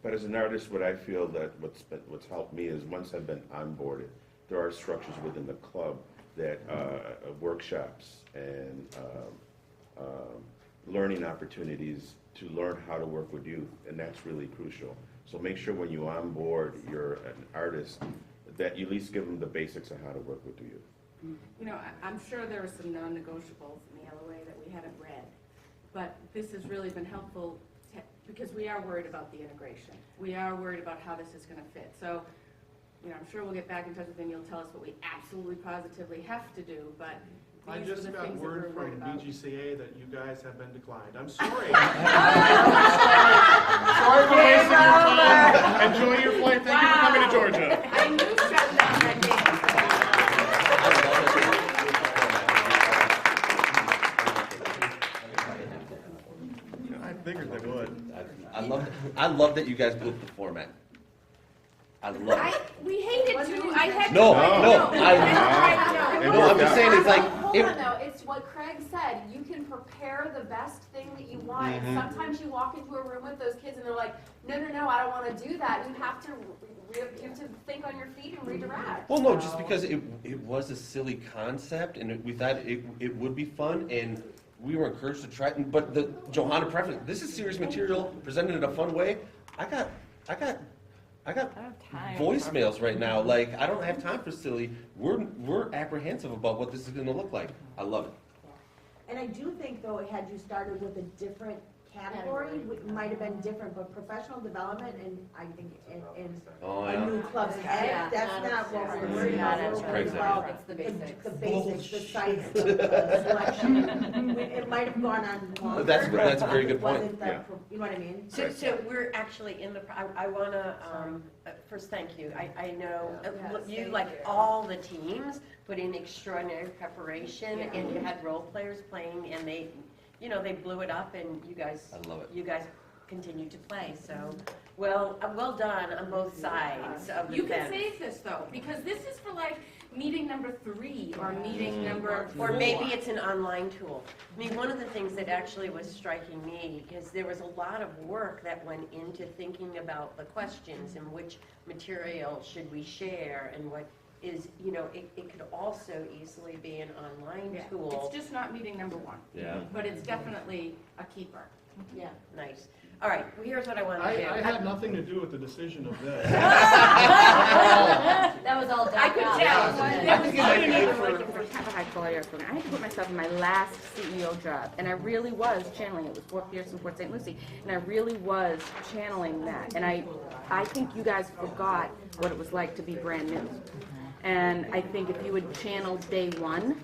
Speaker 3: But as an artist, what I feel that what's helped me is once I've been onboarded, there are structures within the club that workshops and learning opportunities to learn how to work with youth, and that's really crucial. So make sure when you onboard you're an artist that you at least give them the basics of how to work with the youth.
Speaker 7: I'm sure there are some non-negotiables in the LOA that we haven't read, but this has really been helpful because we are worried about the integration. We are worried about how this is going to fit. So, I'm sure we'll get back in touch with you and you'll tell us what we absolutely positively have to do, but
Speaker 1: I
Speaker 7: these are
Speaker 1: just
Speaker 7: the
Speaker 1: got
Speaker 7: things that we're
Speaker 1: word
Speaker 7: worried
Speaker 1: from
Speaker 7: about.
Speaker 1: BGCA that you guys have been declined. I'm sorry. Sorry for wasting your time. Enjoy your flight. Thank you for coming to Georgia.
Speaker 7: I knew shutting down that
Speaker 1: I figured they would.
Speaker 2: I love that you guys blew up the format. I love it.
Speaker 7: We hated to. I had
Speaker 2: No,
Speaker 7: to.
Speaker 2: I'm just saying it's like
Speaker 9: Hold on though, it's what Craig said, you can prepare the best thing that you want.
Speaker 2: Mm-hmm.
Speaker 9: Sometimes you walk into a room with those kids and they're like, no, I don't want to do that. You have to think on your feet and redirect.
Speaker 2: Well, no, just because it was a silly concept, and we thought it would be fun, and we were encouraged to try it. But the Johanna preference, this is serious material presented in a fun way. I got
Speaker 4: I don't have time.
Speaker 2: voicemails right now. Like, I don't have time for silly. We're apprehensive about what this is going to look like. I love it.
Speaker 5: And I do think, though, had you started with a different category might have been different, but professional development and I think in
Speaker 2: Oh,
Speaker 5: a
Speaker 2: yeah.
Speaker 5: new club's head, that's not what we're worried about. We're worried
Speaker 2: Craig's
Speaker 5: about
Speaker 6: It's the basics.
Speaker 5: the basics, the sites, the selection. It might have gone on longer.
Speaker 2: That's a very good
Speaker 5: but it
Speaker 2: point.
Speaker 5: wasn't that you know what I mean?
Speaker 10: So we're actually in the, I want to, first, thank you. I know you, like all the teams, put in extraordinary preparation, and you had role players playing, and they, you know, they blew it up, and you guys,
Speaker 2: I love it.
Speaker 10: you guys continued to play, so, well done on both sides of the
Speaker 7: You can
Speaker 10: fence.
Speaker 7: save this though, because this is for like meeting number 3 or meeting number 4.
Speaker 10: Or maybe it's an online tool. I mean, one of the things that actually was striking me is there was a lot of work that went into thinking about the questions and which material should we share and what is, you know, it could also easily be an online
Speaker 7: Yeah.
Speaker 10: tool.
Speaker 7: It's just not meeting number 1,
Speaker 2: Yeah.
Speaker 7: but it's definitely a keeper.
Speaker 10: Yeah, nice. All right, well, here's what I want
Speaker 1: I
Speaker 10: to do.
Speaker 1: had nothing to do with the decision of this.
Speaker 6: That was all done.
Speaker 7: I could
Speaker 6: out.
Speaker 7: tell.
Speaker 1: I think it might be good
Speaker 11: Like
Speaker 1: for,
Speaker 11: for kind of high quality art program, I had to put myself in my last CEO job, and I really was channeling. It was Fort Pierce and Port St. Lucie, and I really was channeling that. And I think you guys forgot what it was like to be brand new. And I think if you had channeled day one,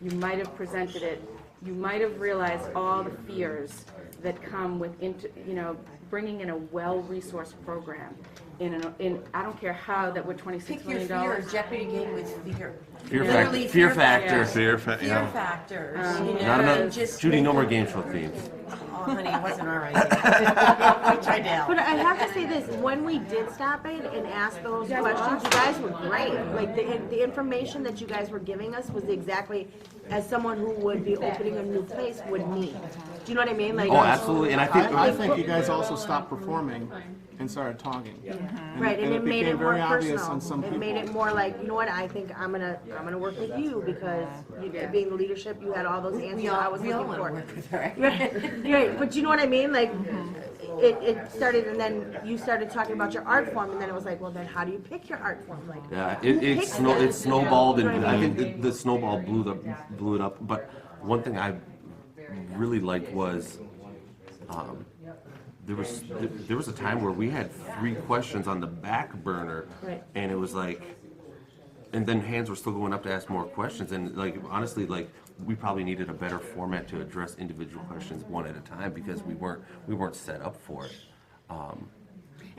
Speaker 11: you might have presented it. You might have realized all the fears that come with, bringing in a well-resourced program. In I don't care how that we're $26
Speaker 10: Pick your
Speaker 11: million.
Speaker 10: fear, Jeopardy game with fear.
Speaker 2: Fear
Speaker 10: Literally
Speaker 2: factor. Fear factor.
Speaker 10: Fear factors. You know,
Speaker 2: Not enough.
Speaker 10: just
Speaker 2: Judy, no
Speaker 10: make
Speaker 2: more
Speaker 10: it-
Speaker 2: game show themes.
Speaker 10: Oh, honey, it wasn't our idea. I tried to help.
Speaker 5: But I have to say this, when we did stop it and ask those questions, you guys were great. Like, the information that you guys were giving us was exactly as someone who would be opening a new place would need. Do you know what I mean? Like,
Speaker 2: Oh, absolutely. And I think
Speaker 12: I think you guys also stopped performing and started talking.
Speaker 5: right, and it made it
Speaker 12: became
Speaker 5: more
Speaker 12: very obvious
Speaker 5: personal.
Speaker 12: on some
Speaker 5: It made it more like, you know what, I think I'm gonna work with you because being the leadership, you had all those answers I was looking for. Right, but you know what I mean? Like, it started, and then you started talking about your art form, and then it was like, well, then how do you pick your art form? Like,
Speaker 2: Yeah,
Speaker 5: who
Speaker 2: it
Speaker 5: picks that?
Speaker 2: it snowballed, and
Speaker 5: You know what
Speaker 2: I
Speaker 5: I mean?
Speaker 2: think the snowball blew it up. But one thing I really liked was there was a time where we had 3 questions on the back burner,
Speaker 5: Right.
Speaker 2: and it was like, and then hands were still going up to ask more questions, and like honestly, like we probably needed a better format to address individual questions one at a time because we weren't set up for it.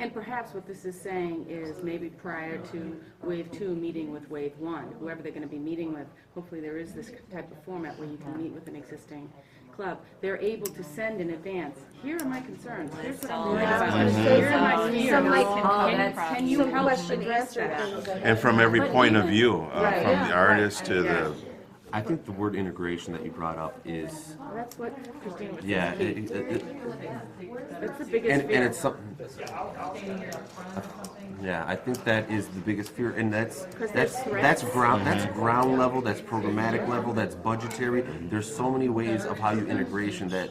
Speaker 11: And perhaps what this is saying is maybe prior to Wave 2 meeting with Wave 1, whoever they're going to be meeting with, hopefully there is this type of format where you can meet with an existing club. They're able to send in advance, here are my concerns, here's what I'm worried
Speaker 5: Yeah, I was
Speaker 11: about,
Speaker 5: gonna say
Speaker 11: here are my
Speaker 5: some-
Speaker 11: fears.
Speaker 5: some, like,
Speaker 11: Can you
Speaker 5: some
Speaker 11: help
Speaker 5: question
Speaker 11: address
Speaker 5: answer
Speaker 11: that?
Speaker 5: things that-
Speaker 13: And from every point of view,
Speaker 5: Right.
Speaker 13: from the
Speaker 5: Yeah.
Speaker 13: artist to the,
Speaker 2: I think the word integration that you brought up is,
Speaker 11: Well, that's what Christina was
Speaker 2: yeah,
Speaker 11: saying. That's the biggest
Speaker 2: and
Speaker 11: fear.
Speaker 2: it's something. Yeah, I think that is the biggest fear, and that's ground level, that's programmatic level, that's budgetary. There's so many ways of how you integration that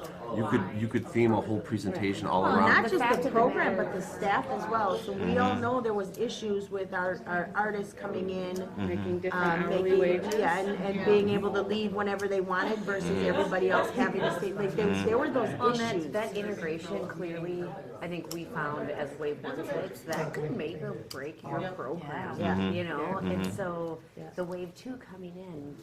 Speaker 2: you could theme a whole presentation all
Speaker 5: Well,
Speaker 2: around.
Speaker 5: not just the program, but the staff as well. So we all know there was issues with our artists coming in,
Speaker 11: Making different hourly
Speaker 5: making,
Speaker 11: wages.
Speaker 5: yeah, and being able to leave whenever they wanted versus everybody else having to stay. Like, there were those
Speaker 6: Well,
Speaker 5: issues.
Speaker 6: that integration clearly, I think we found as Wave 1 folks, that could make or break your program,
Speaker 5: Yeah.
Speaker 6: you know? And so the Wave 2 coming in,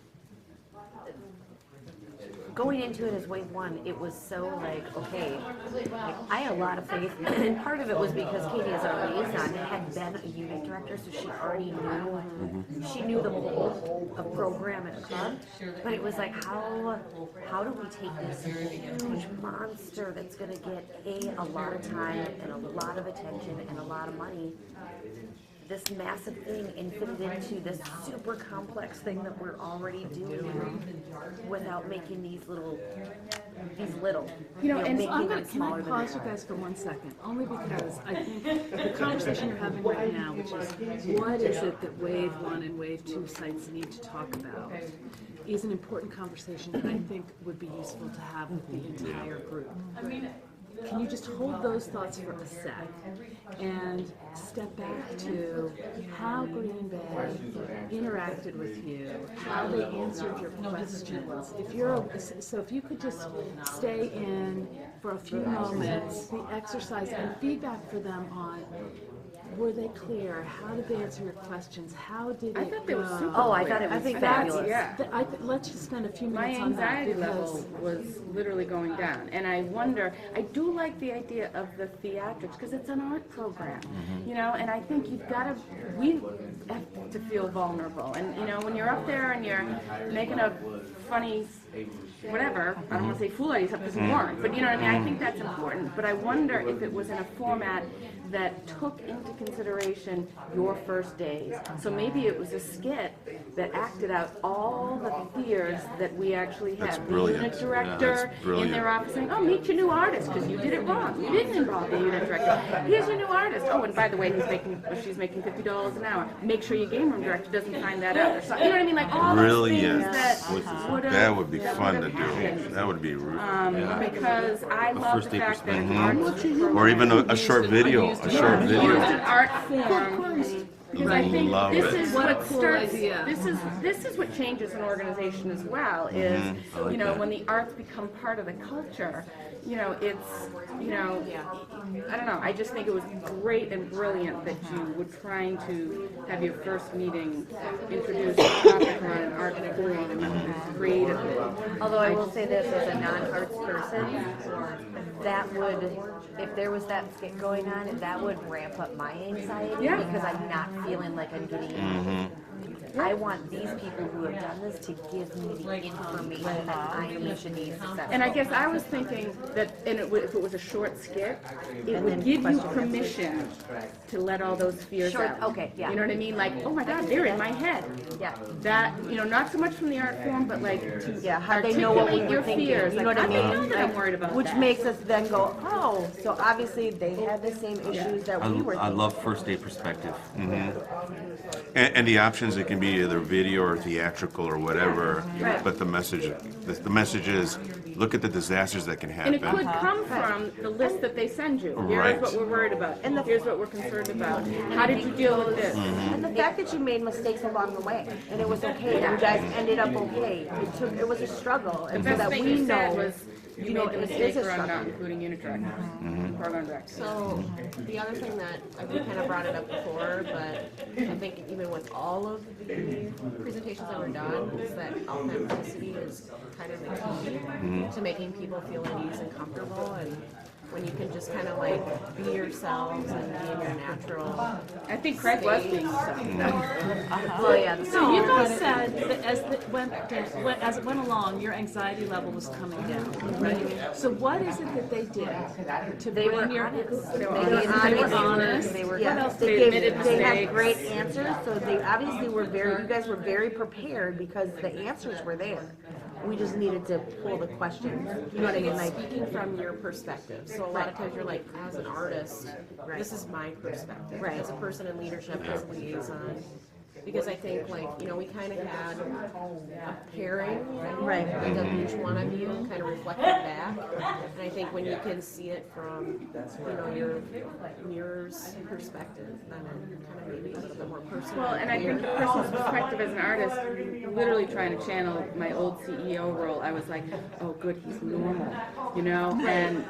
Speaker 6: going into it as Wave 1, it was so like, okay, like, I had a lot of faith, and part of it was because Katie as our liaison had been a unit director, so she already knew the whole of program at club, but it was like, how do we take this huge monster that's gonna get a lot of time and a lot of attention and a lot of money, this massive thing, and fit it into this super complex thing that we're already doing without making these little,
Speaker 14: And
Speaker 6: making
Speaker 14: so I'm
Speaker 6: them
Speaker 14: gonna, can
Speaker 6: smaller
Speaker 14: I
Speaker 6: than
Speaker 14: pause
Speaker 6: they
Speaker 14: you
Speaker 6: are.
Speaker 14: guys for 1 second? Only because I think the conversation you're having right now, which is what is it that Wave 1 and Wave 2 sites need to talk about, is an important conversation that I think would be useful to have with the entire group.
Speaker 7: I mean,
Speaker 14: can you just hold those thoughts for a sec and step back to how Green Bay interacted with you, how they answered your questions. If you could just stay in for a few moments, the exercise and feedback for them on, were they clear? How did they answer your questions? How did it
Speaker 11: thought they were
Speaker 14: go?
Speaker 11: super
Speaker 4: Oh, I
Speaker 11: clear.
Speaker 4: thought it was
Speaker 11: think
Speaker 4: fabulous.
Speaker 14: Let's just spend a few
Speaker 11: My
Speaker 14: minutes on that
Speaker 11: anxiety
Speaker 14: because
Speaker 11: level was literally going down, and I wonder. I do like the idea of the theatrics because it's an art program, you know. And I think we have to feel vulnerable, and you know, when you're up there and you're making a funny, whatever. I don't want to say fool out of yourself because you weren't, but you know what I mean. I think that's important. But I wonder if it was in a format that took into consideration your first days. So maybe it was a skit that acted out all the fears that we actually
Speaker 13: That's
Speaker 11: had.
Speaker 13: brilliant.
Speaker 11: The unit
Speaker 13: Yeah,
Speaker 11: director
Speaker 13: that's brilliant.
Speaker 11: in their office saying, "Oh, meet your new artist because you did it wrong. You didn't involve the unit director. Here's your new artist. Oh, and by the way, she's making $50 an hour. Make sure your game room director doesn't find that out." Or something. You know what I mean? Like all those
Speaker 13: Brilliant.
Speaker 11: things
Speaker 13: That would be fun to do.
Speaker 11: happened.
Speaker 13: That would be
Speaker 11: Because I love
Speaker 13: first
Speaker 11: the
Speaker 13: day
Speaker 11: fact that
Speaker 13: perspective.
Speaker 11: arts
Speaker 13: Or even a short video. A short
Speaker 11: used
Speaker 13: video.
Speaker 11: an art form. Because I think
Speaker 13: Love
Speaker 11: this
Speaker 13: it.
Speaker 11: is
Speaker 14: What a
Speaker 11: what
Speaker 14: cool
Speaker 11: starts.
Speaker 14: idea.
Speaker 11: This is what changes an organization as well. Is
Speaker 13: I like
Speaker 11: you know
Speaker 13: that.
Speaker 11: when the arts become part of the culture. You know, it's, you know, I don't know, I just think it was great and brilliant that you were trying to have your first meeting introduce a topic around an art form creatively.
Speaker 4: Although I will say this, as a non-arts person, that would, if there was that skit going on, that would ramp up my anxiety
Speaker 11: Yeah.
Speaker 4: because I'm not feeling like I'm getting. I want these people who have done this to give me the information that I need to be successful.
Speaker 11: And I guess I was thinking that, if it was a short skit, it
Speaker 4: And
Speaker 11: would
Speaker 4: then
Speaker 11: give you
Speaker 4: question
Speaker 11: permission to let all those fears
Speaker 4: Short-
Speaker 11: out.
Speaker 4: okay, yeah.
Speaker 11: You know what I mean? Like, oh my God, they're in my head.
Speaker 4: Yeah.
Speaker 11: That, you know, not so much from the art form, but like to
Speaker 4: Yeah, how they know what we
Speaker 11: articulate
Speaker 4: were
Speaker 11: your
Speaker 4: thinking.
Speaker 11: fears.
Speaker 4: You know
Speaker 11: Like,
Speaker 4: what I
Speaker 11: how
Speaker 4: mean?
Speaker 11: do they know that I'm
Speaker 4: Like,
Speaker 11: worried about
Speaker 4: which
Speaker 11: that?
Speaker 4: makes us then go, oh, so obviously they had the same issues that we were
Speaker 2: I
Speaker 4: thinking.
Speaker 2: love first day perspective.
Speaker 13: And the options, it can be either video or theatrical or whatever.
Speaker 4: Right.
Speaker 13: But the message is, look at the disasters that can
Speaker 11: And it could
Speaker 13: happen.
Speaker 11: come from the list that they send you.
Speaker 13: Right.
Speaker 11: Here's what we're worried about. And here's what we're concerned about. How did you deal with this?
Speaker 4: And the fact that you made mistakes along the way, and it was okay, and you guys ended up okay. It was a struggle,
Speaker 11: The
Speaker 4: and so
Speaker 11: best
Speaker 4: that
Speaker 11: thing
Speaker 4: we
Speaker 11: you said
Speaker 4: know,
Speaker 11: was you
Speaker 4: know,
Speaker 11: made the
Speaker 4: it
Speaker 11: mistake
Speaker 4: is a
Speaker 11: around not
Speaker 4: struggle.
Speaker 11: including unit directors, program directors.
Speaker 8: So, the other thing that, we kind of brought it up before, but I think even with all of the presentations that were done, is that authenticity is kind of the key to making people feel at ease and comfortable, and when you can just kind of like be yourselves and be in your natural.
Speaker 11: I think Craig was being himself.
Speaker 4: well, yeah.
Speaker 14: So you guys said that as it went along, your anxiety level was coming down, right? So what is it that they did to
Speaker 4: They were
Speaker 14: bring your?
Speaker 4: honest.
Speaker 11: They were
Speaker 14: They were
Speaker 11: honest.
Speaker 14: honest.
Speaker 4: They were,
Speaker 14: What else?
Speaker 11: They admitted
Speaker 4: they had
Speaker 11: mistakes.
Speaker 4: great answers, so they obviously were you guys were very prepared because the answers were there. We just needed to pull the questions. You know what I mean? Like,
Speaker 8: Speaking from your perspective, so a lot of times you're like, as an artist, this is my perspective.
Speaker 4: Right.
Speaker 8: As a person in leadership, as a liaison, because I think like, you know, we kind of had a pairing,
Speaker 4: Right.
Speaker 8: of each one of you kind of reflected back. And I think when you can see it from, you know, your mirror's perspective, then it kind of maybe a little bit more personal.
Speaker 11: Well, and I think the person's perspective as an artist, literally trying to channel my old CEO role, I was like, oh, good, he's normal, you know, and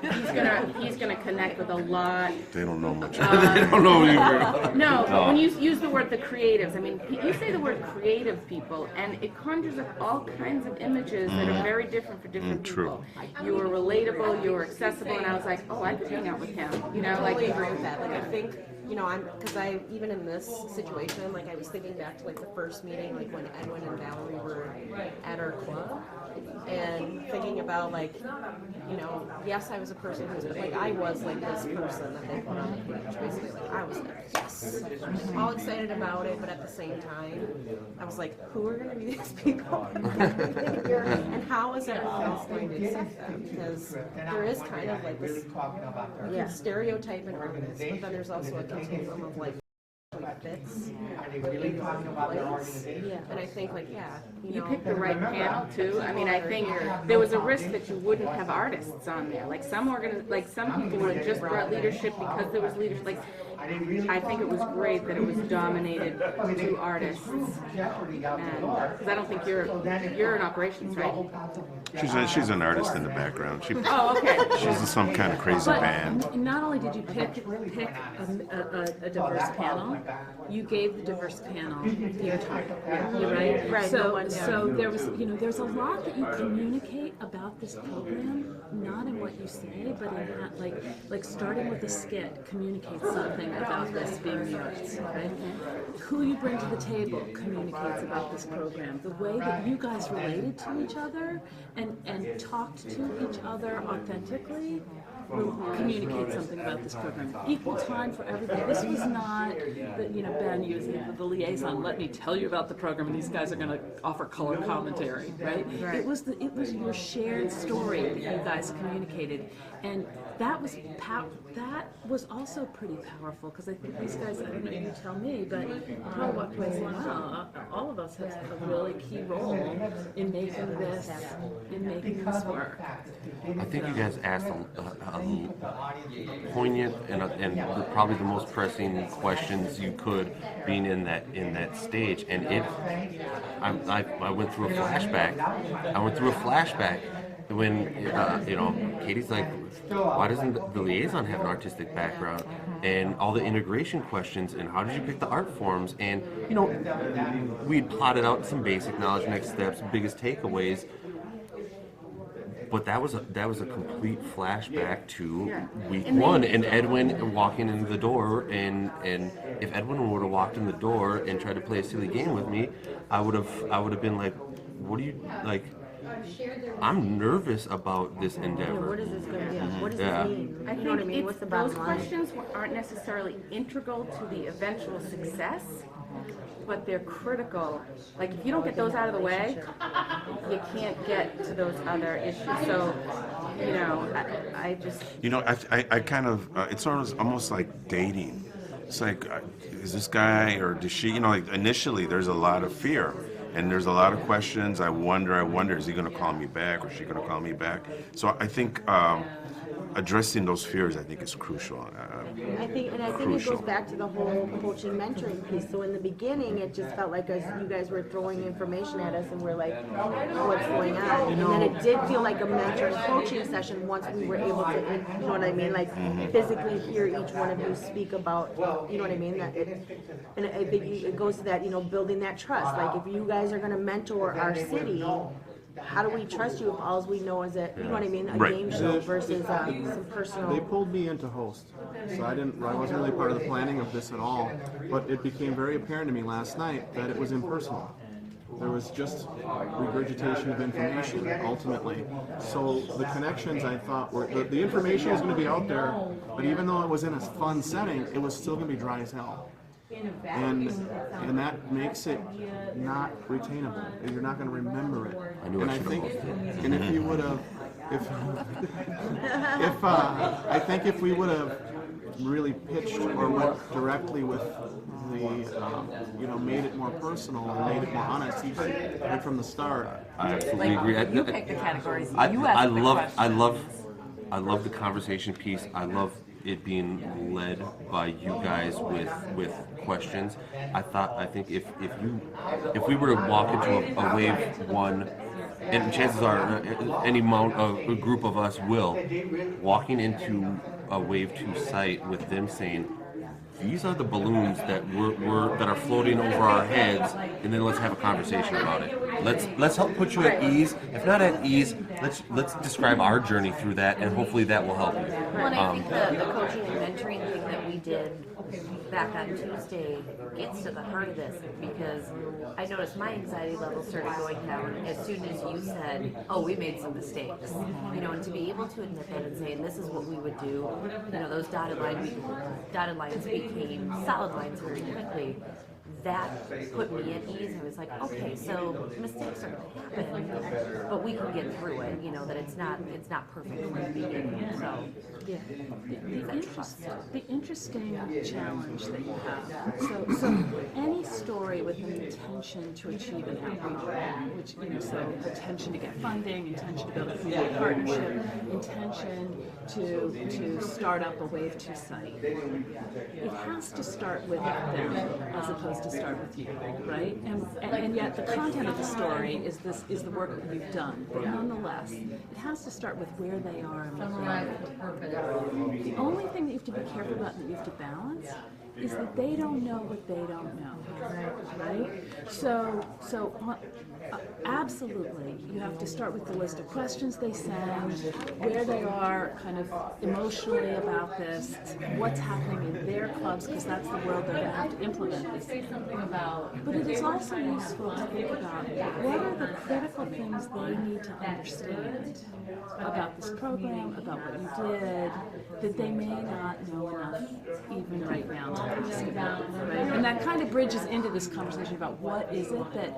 Speaker 11: he's gonna connect with a lot.
Speaker 13: They don't know much. They don't know either.
Speaker 11: No, but when you use the word the creatives, I mean, you say the word creative people, and it conjures up all kinds of images that are very different for different
Speaker 13: True.
Speaker 11: people. You were relatable, you were accessible, and I was like, oh, I could hang out with him, you know,
Speaker 8: I totally
Speaker 11: like.
Speaker 8: agree with that. Like, I think, you know, because even in this situation, like, I was thinking back to, like, the first meeting, like, when Edwin and Valerie were at our club, and thinking about, like, you know, yes, I was a person who was, like, I was, like, this person that they put on the page, basically, like, I was like, yes, all excited about it, but at the same time, I was like, who are gonna be these people? And how is everyone else going to accept them? Because there is kind of, like, this stereotype in artists, but then there's also a continuum of, like,
Speaker 14: fits in place.
Speaker 11: Yeah.
Speaker 8: And I think like,
Speaker 11: You picked the right panel too. I mean, I think there was a risk that you wouldn't have artists on there. Like some people would have just brought leadership because there was leadership. Like, I think it was great that it was dominated to artists, and because I don't think you're in operations, right?
Speaker 13: She's an artist in the background.
Speaker 11: Oh, okay.
Speaker 13: She's in some kind of crazy band.
Speaker 14: Not only did you pick a diverse panel, you gave the diverse panel the time. Right. So there was, there's a lot that you communicate about this program, not in what you say, but in that, like starting with a skit communicates something about this being the arts, right? Who you bring to the table communicates about this program. The way that you guys related to each other and talked to each other authentically will communicate something about this program. Equal time for everybody. This was not, Ben using the liaison. Let me tell you about the program, and these guys are going to offer color commentary, right? It was your shared story that you guys communicated, and that was also pretty powerful because I think these guys. I don't know. You tell me, but probably walked away saying, "Wow, all of us have a really key role in making this work."
Speaker 2: I think you guys asked a poignant and probably the most pressing questions you could, being in that stage, and I went through a flashback. When Katie's like, why doesn't the liaison have an artistic background, and all the integration questions, and how did you pick the art forms, and we plotted out some basic knowledge, next steps, biggest takeaways. But that was a complete flashback to week one, and Edwin walking in the door, and if Edwin would have walked in the door and tried to play a silly game with me, I would have been like, what do you like? I'm nervous about this endeavor.
Speaker 10: What is this going to do? What does this mean?
Speaker 11: I think those questions aren't necessarily integral to the eventual success, but they're critical. Like, if you don't get those out of the way, you can't get to those other issues. So, I just...
Speaker 13: I kind of, it's almost like dating. It's like, is this guy or does she, like initially there's a lot of fear. And there's a lot of questions. I wonder, is he going to call me back or is she going to call me back? So I think addressing those fears, I think, is crucial.
Speaker 5: I think it goes back to the whole coaching mentoring piece. So in the beginning, it just felt like you guys were throwing information at us, and we're like, what's going on? And then it did feel like a mentoring coaching session once we were able to, you know what I mean, like physically hear each one of you speak about, you know what I mean. And I think it goes to that, building that trust. Like if you guys are going to mentor our city, how do we trust you if all we know is that, you know what I mean, a game show versus some personal...
Speaker 12: They pulled me in to host, so I wasn't really part of the planning of this at all, but it became very apparent to me last night that it was impersonal. There was just regurgitation of information, ultimately. So the connections, I thought, were... The information was going to be out there, but even though it was in a fun setting, it was still going to be dry as hell. And that makes it not retainable. You're not going to remember it. I think we would have really pitched or went directly with the, made it more personal and made it more honest, right from the start.
Speaker 2: I absolutely agree.
Speaker 15: You pick the categories.
Speaker 2: I love the conversation piece. I love it being led by you guys with questions. I think if we were to walk into a wave one, and chances are any amount of a group of us will, walking into a wave two site with them saying, these are the balloons that that are floating over our heads, and then let's have a conversation about it. Let's help put you at ease. If not at ease, let's describe our journey through that, and hopefully that will help you.
Speaker 6: Well, and I think the coaching and mentoring thing that we did back on Tuesday gets to the heart of this, because I noticed my anxiety level started going down as soon as you said, oh, we made some mistakes. And to be able to admit that and say, and this is what we would do, those dotted lines became solid lines very quickly. That put me at ease. I was like, okay, so mistakes are going to happen, but we can get through it. That it's not perfect from the beginning. So
Speaker 14: Yeah. The interesting challenge that you have. So any story with an intention to achieve an outreach, which, so intention to get funding, intention to build a community partnership, intention to start up a Wave 2 site. It has to start with them as opposed to start with you, right? And yet the content of the story is the work that you've done. But nonetheless, it has to start with where they are and what they need. The only thing that you have to be careful about and that you have to balance is that they don't know what they don't know, right? So absolutely, you have to start with the list of questions they send, where they are kind of emotionally about this, what's happening in their clubs, because that's the world they're going to have to implement this in. But it is also useful to think about what are the critical things they need to understand about this program, about what you did, that they may not know enough even right now to ask about, right? And that kind of bridges into this conversation about what is it that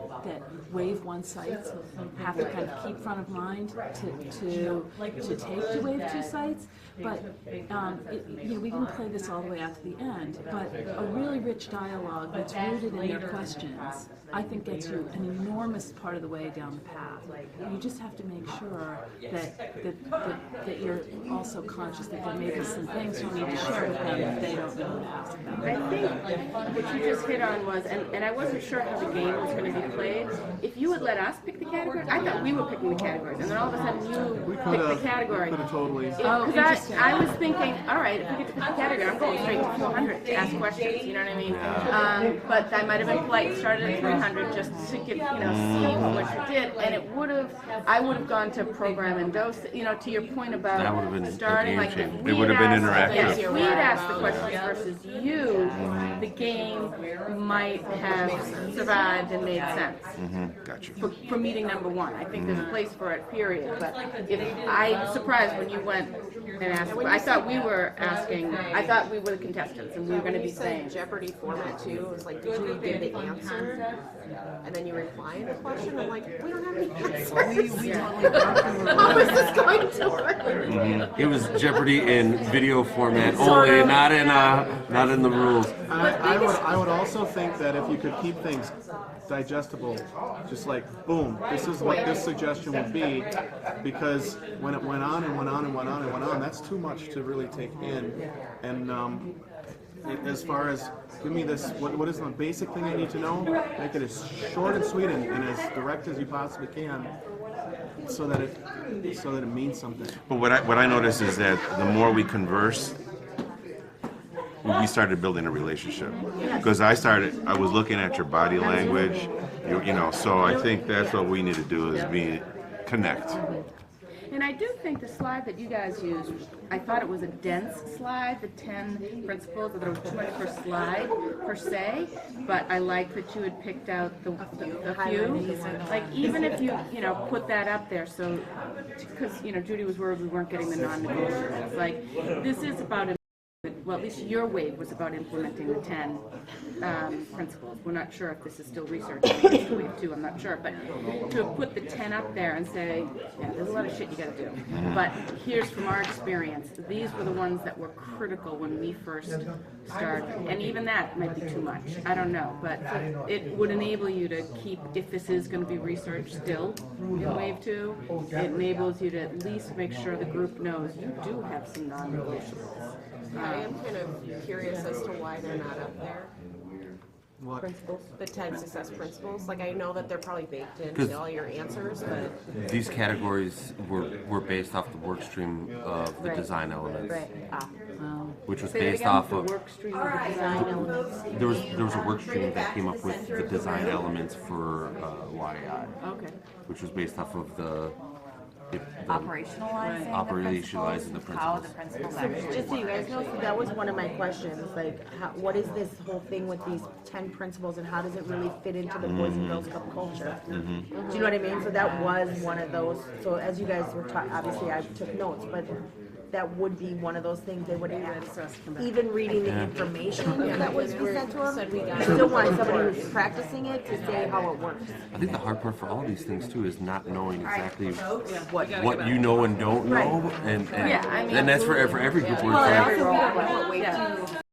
Speaker 14: Wave 1 sites have to kind of keep front of mind to take to Wave 2 sites. But we can play this all the way out to the end, but a really rich dialogue that's rooted in their questions, I think gets you an enormous part of the way down the path. You just have to make sure that you're also conscious that there may be some things you need to share with them if they don't know what to ask about.
Speaker 11: I think what you just hit on was, and I wasn't sure how the game was going to be played. If you would let us pick the categories, I thought we were picking the categories, and then all of a sudden you picked the category.
Speaker 12: We could have totally.
Speaker 11: Because I was thinking, all right, if we get to pick the category, I'm going straight to 400 to ask questions. You know what I mean? But I might have been polite, started at 300 just to get, see what you did, and I would have gone to program and dose. To your point about
Speaker 13: That would have been
Speaker 11: starting,
Speaker 13: a
Speaker 11: like
Speaker 13: game
Speaker 11: if
Speaker 13: changer.
Speaker 11: we
Speaker 13: It would have been interactive.
Speaker 11: Yes, if we had asked the questions versus you, the game might have survived and made sense.
Speaker 13: Gotcha.
Speaker 11: For meeting number 1, I think there's a place for it, period. But if I'm surprised when you went and asked, I thought we were the contestants, and we were going to be saying.
Speaker 8: Jeopardy format too. It was like, did you give the answer and then you reply in the question? I'm like, we don't have any answers. How is this going to work?
Speaker 2: It was Jeopardy in video format only, not in the rules.
Speaker 12: I would also think that if you could keep things digestible, just like, boom, this is what this suggestion would be, because when it went on and went on and went on and went on, that's too much to really take in. And as far as, give me this, what is the basic thing I need to know? Make it as short and sweet and as direct as you possibly can, so that it means something.
Speaker 13: But what I noticed is that the more we converse, we started building a relationship. Because I was looking at your body language, so I think that's what we need to do is connect.
Speaker 11: And I do think the slide that you guys used, I thought it was a dense slide, the 10 principles, that there was too much per slide, per se, but I like that you had picked out the few. Like, even if you put that up there, so, because, Judy was worried we weren't getting the non-negotiables. Like, this is about, well, at least your wave was about implementing the 10 principles. We're not sure if this is still research. It's wave 2, I'm not sure. But to put the 10 up there and say, yeah, there's a lot of shit you got to do. But here's from our experience, these were the ones that were critical when we first started. And even that might be too much. I don't know. But it would enable you to keep, if this is going to be research still in wave 2, it enables you to at least make sure the group knows you do have some non-negotiables.
Speaker 8: I am kind of curious as to why they're not up there.
Speaker 12: What?
Speaker 8: Principles, the 10 success principles. Like, I know that they're probably baked into all your answers, but
Speaker 2: These categories were based off the work stream of the design elements, which was based off of.
Speaker 11: Work stream of the design elements.
Speaker 2: There was a work stream that came up with the design elements for YI,
Speaker 11: Okay.
Speaker 2: which was based off of the
Speaker 4: Operationalizing the principles, how the principles actually
Speaker 5: Just so you guys know, so that was one of my questions, like, what is this whole thing with these 10 principles and how does it really fit into the Boys and Girls Club culture? Do you know what I mean? So that was one of those, so as you guys were talking, obviously I took notes, but that would be one of those things they would ask. Even reading the information that was sent to them, we still want somebody who's practicing it to say how it works.
Speaker 2: I think the hard part for all these things too is not knowing exactly what you know and don't know, and
Speaker 11: Yeah, I mean,
Speaker 2: and that's for every group.
Speaker 5: Well,
Speaker 2: We're
Speaker 5: and
Speaker 2: trying-
Speaker 5: also we don't know what way to